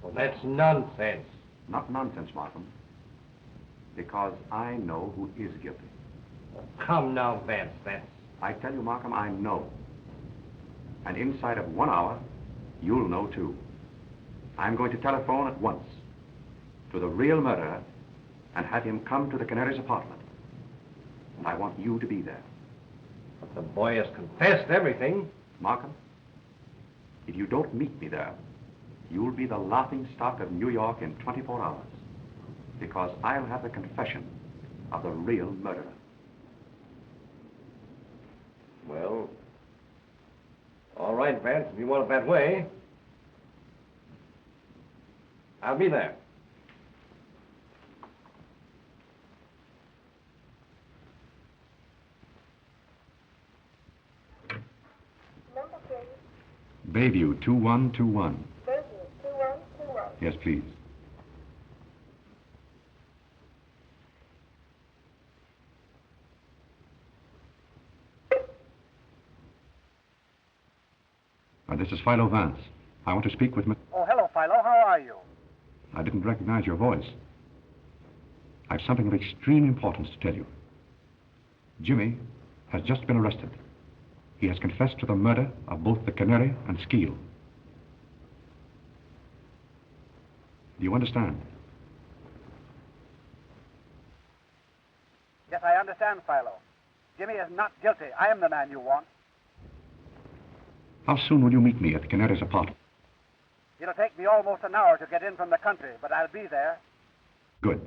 Well, that's nonsense. Not nonsense, Markham. Because I know who is guilty. Come now, Vance, I tell you, Markham, I know. And inside of 1 hour, you'll know too. I'm going to telephone at once to the real murderer and have him come to the Canary's apartment. And I want you to be there. But the boy has confessed everything. Markham, if you don't meet me there, you'll be the laughing stock of New York in 24 hours. Because I'll have the confession of the real murderer. Well, all right, Vance, if you want it that way. I'll be there. Bayview 2121. Bayview 2121. Yes, please. This is Philo Vance. I want to speak with Oh, hello, Philo. How are you? I didn't recognize your voice. I've something of extreme importance to tell you. Jimmy has just been arrested. He has confessed to the murder of both the Canary and Skeel. Do you understand? Yes, I understand, Philo. Jimmy is not guilty. I am the man you want. How soon will you meet me at the Canary's apartment? It'll take me almost an hour to get in from the country, but I'll be there. Good.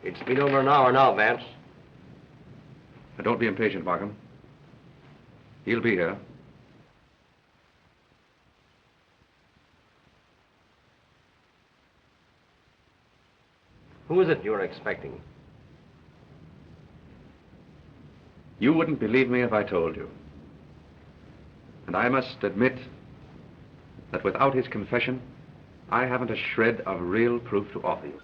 It's been over an hour now, Vance. Now, don't be impatient, Markham. He'll be here. Who is it you're expecting? You wouldn't believe me if I told you. And I must admit that without his confession, I haven't a shred of real proof to offer you.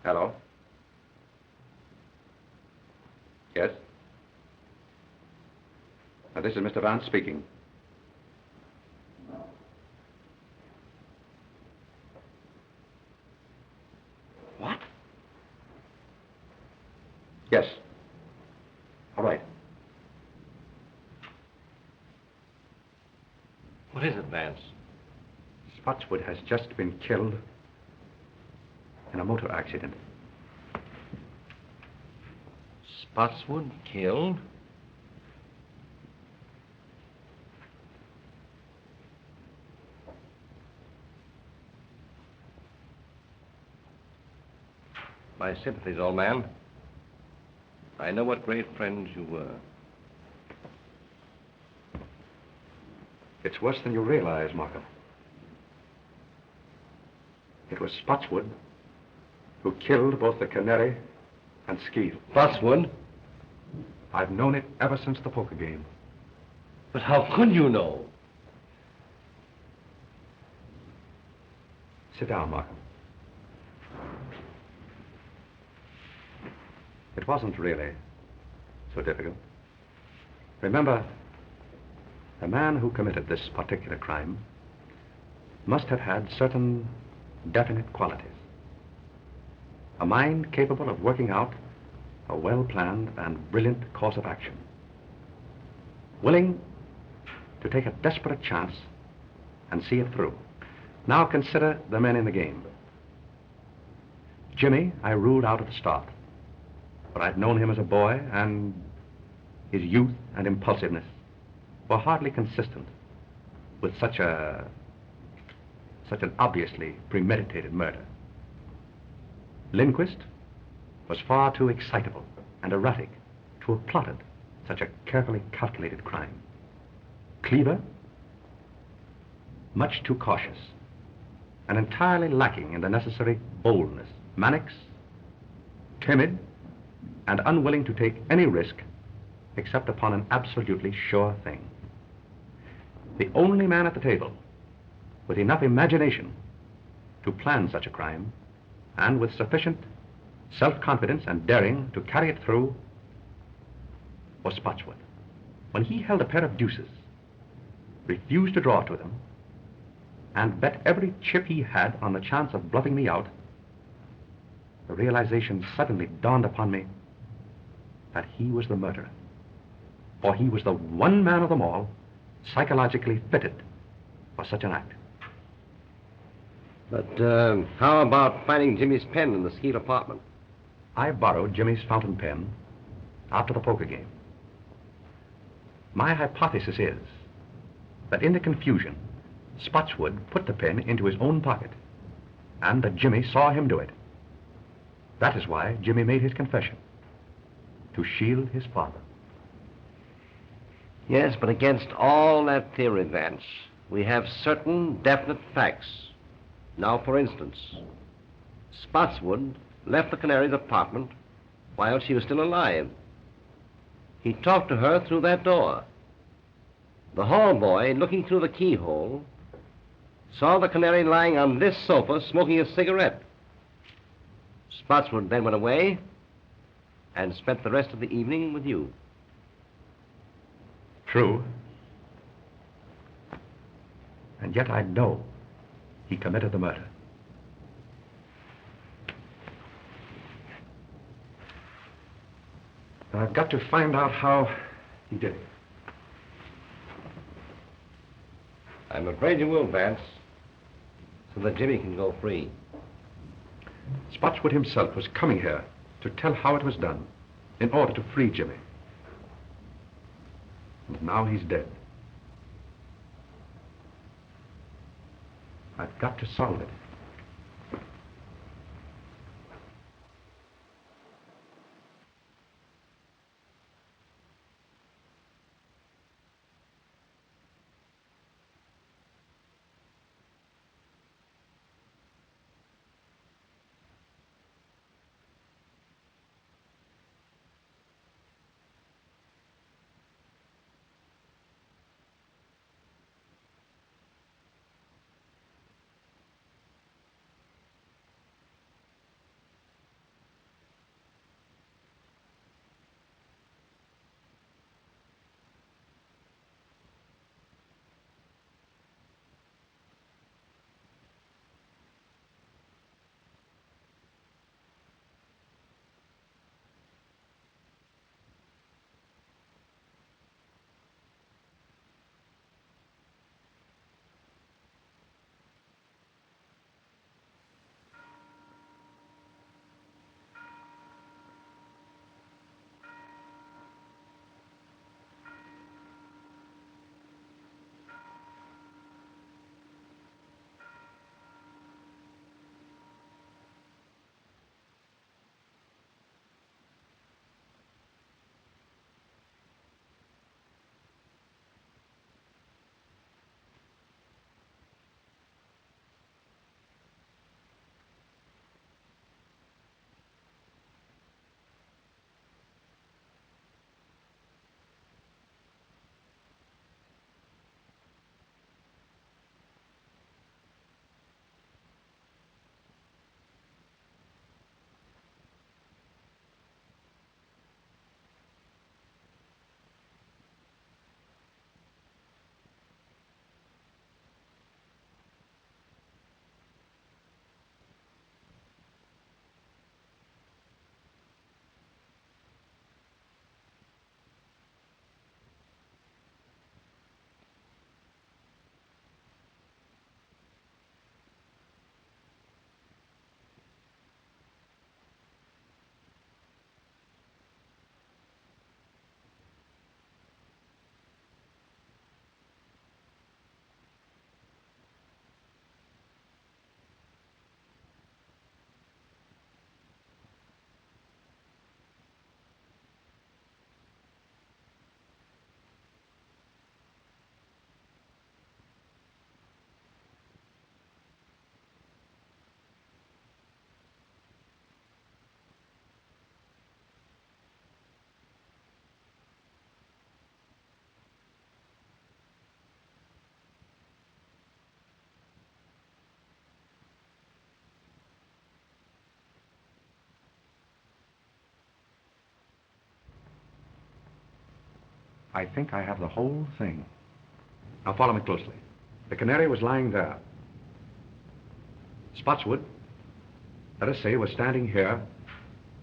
Hello? Yes? This is Mr. Vance speaking. What? Yes. All right. What is it, Vance? Spotswoode has just been killed in a motor accident. Spotswoode killed? My sympathies, old man. I know what great friends you were. It's worse than you realize, Markham. It was Spotswoode who killed both the Canary and Skeel. Spotswoode? I've known it ever since the poker game. But how could you know? Sit down, Markham. It wasn't really so difficult. Remember, the man who committed this particular crime must have had certain definite qualities. A mind capable of working out a well-planned and brilliant course of action. Willing to take a desperate chance and see it through. Now consider the men in the game. Jimmy, I ruled out at the start. But I'd known him as a boy, and his youth and impulsiveness were hardly consistent with such an obviously premeditated murder. Lindquist was far too excitable and erratic to have plotted such a carefully calculated crime. Cleaver, much too cautious and entirely lacking in the necessary boldness. Mannix, timid and unwilling to take any risk except upon an absolutely sure thing. The only man at the table with enough imagination to plan such a crime and with sufficient self-confidence and daring to carry it through was Spotswoode. When he held a pair of deuces, refused to draw to them, and bet every chip he had on the chance of bluffing me out, the realization suddenly dawned upon me that he was the murderer. For he was the one man of them all psychologically fitted for such an act. But how about finding Jimmy's pen in the Skeet apartment? I borrowed Jimmy's fountain pen after the poker game. My hypothesis is that in the confusion, Spotswoode put the pen into his own pocket, and that Jimmy saw him do it. That is why Jimmy made his confession, to shield his father. Yes, but against all that theory, Vance, we have certain definite facts. Now, for instance, Spotswoode left the Canary's apartment while she was still alive. He talked to her through that door. The hall boy, looking through the keyhole, saw the Canary lying on this sofa smoking a cigarette. Spotswoode then went away and spent the rest of the evening with you. True. And yet I know he committed the murder. I've got to find out how he did it. I'm afraid you will, Vance, so that Jimmy can go free. Spotswoode himself was coming here to tell how it was done in order to free Jimmy. And now he's dead. I've got to solve it. I think I have the whole thing. Now follow me closely. The Canary was lying there. Spotswoode, let us say, was standing here,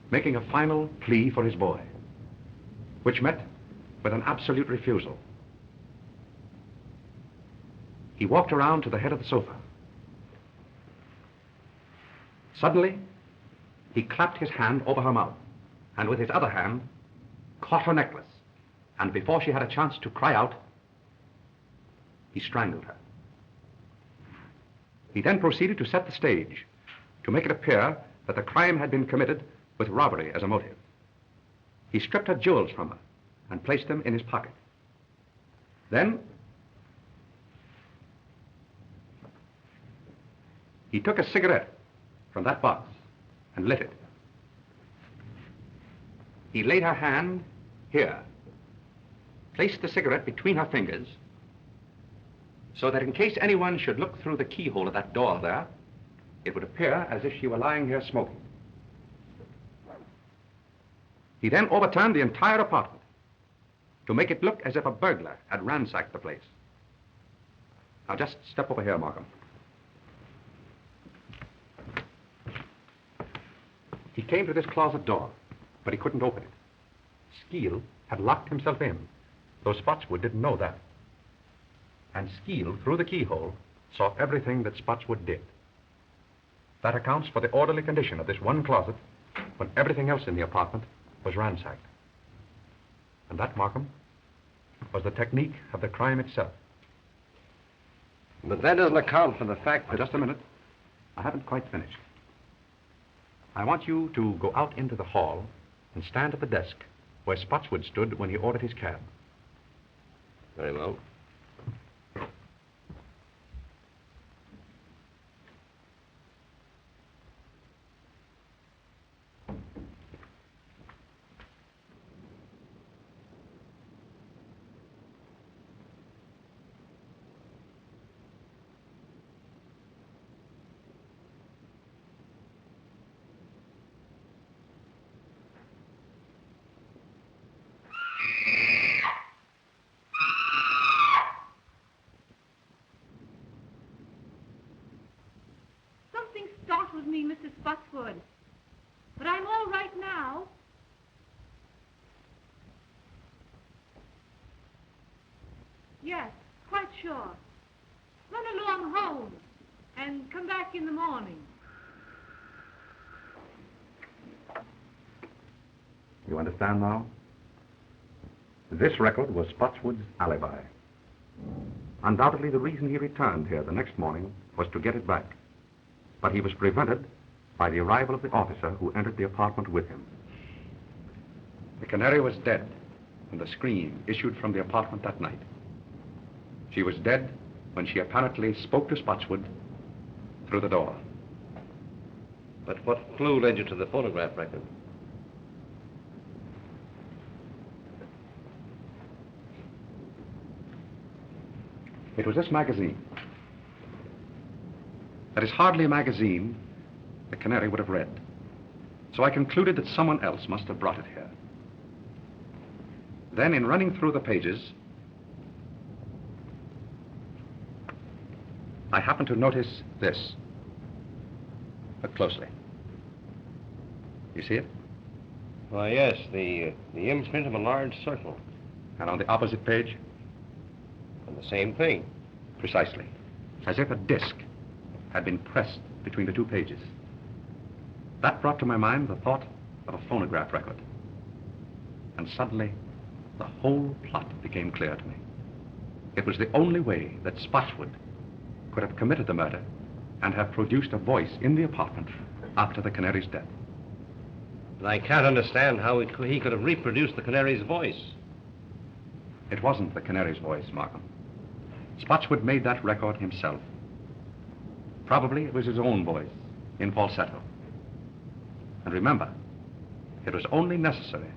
making a final plea for his boy, which met with an absolute refusal. He walked around to the head of the sofa. Suddenly, he clapped his hand over her mouth, and with his other hand, caught her necklace, and before she had a chance to cry out, he strangled her. He then proceeded to set the stage, to make it appear that the crime had been committed with robbery as a motive. He stripped her jewels from her and placed them in his pocket. Then, he took a cigarette from that box and lit it. He laid her hand here, placed the cigarette between her fingers, so that in case anyone should look through the keyhole of that door there, it would appear as if she were lying here smoking. He then overturned the entire apartment to make it look as if a burglar had ransacked the place. Now just step over here, Markham. He came to this closet door, but he couldn't open it. Skeel had locked himself in, though Spotswoode didn't know that. And Skeel, through the keyhole, saw everything that Spotswoode did. That accounts for the orderly condition of this one closet when everything else in the apartment was ransacked. And that, Markham, was the technique of the crime itself. But that doesn't account for the fact that... Just a minute. I haven't quite finished. I want you to go out into the hall and stand at the desk where Spotswoode stood when he ordered his cab. Very well. Startled me, Mrs. Spotswoode. But I'm all right now. Yes, quite sure. Run along home and come back in the morning. You understand now? This record was Spotswood's alibi. Undoubtedly, the reason he returned here the next morning was to get it back. But he was prevented by the arrival of the officer who entered the apartment with him. The Canary was dead when the scream issued from the apartment that night. She was dead when she apparently spoke to Spotswoode through the door. But what clue led you to the phonograph record? It was this magazine. That is hardly a magazine the Canary would have read. So I concluded that someone else must have brought it here. Then, in running through the pages, I happened to notice this. Look closely. You see it? Why, yes, the imprint of a large circle. And on the opposite page? And the same thing. Precisely. As if a disc had been pressed between the two pages. That brought to my mind the thought of a phonograph record. And suddenly, the whole plot became clear to me. It was the only way that Spotswoode could have committed the murder and have produced a voice in the apartment after the Canary's death. But I can't understand how he could have reproduced the Canary's voice. It wasn't the Canary's voice, Markham. Spotswoode made that record himself. Probably it was his own voice, in falsetto. And remember, it was only necessary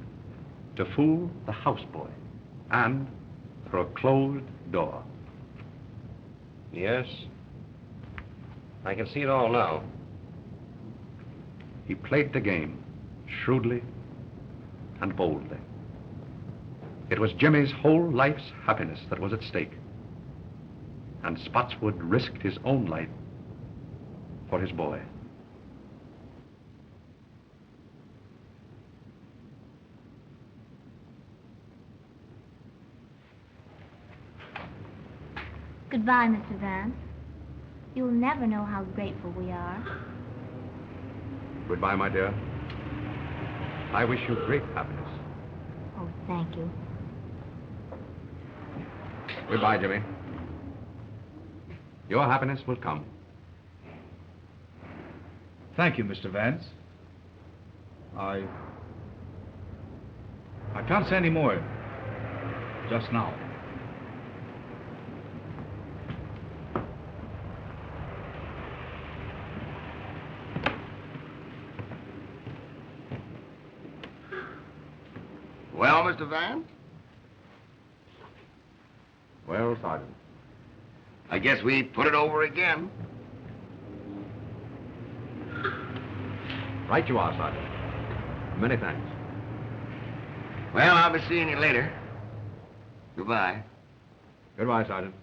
to fool the houseboy and through a closed door. Yes. I can see it all now. He played the game shrewdly and boldly. It was Jimmy's whole life's happiness that was at stake. And Spotswoode risked his own life for his boy. Goodbye, Mr. Vance. You'll never know how grateful we are. Goodbye, my dear. I wish you great happiness. Oh, thank you. Goodbye, Jimmy. Your happiness will come. Thank you, Mr. Vance. I can't say any more just now. Well, Mr. Vance? Well, Sergeant. I guess we put it over again. Right you are, Sergeant. Many thanks. Well, I'll be seeing you later. Goodbye. Goodbye, Sergeant.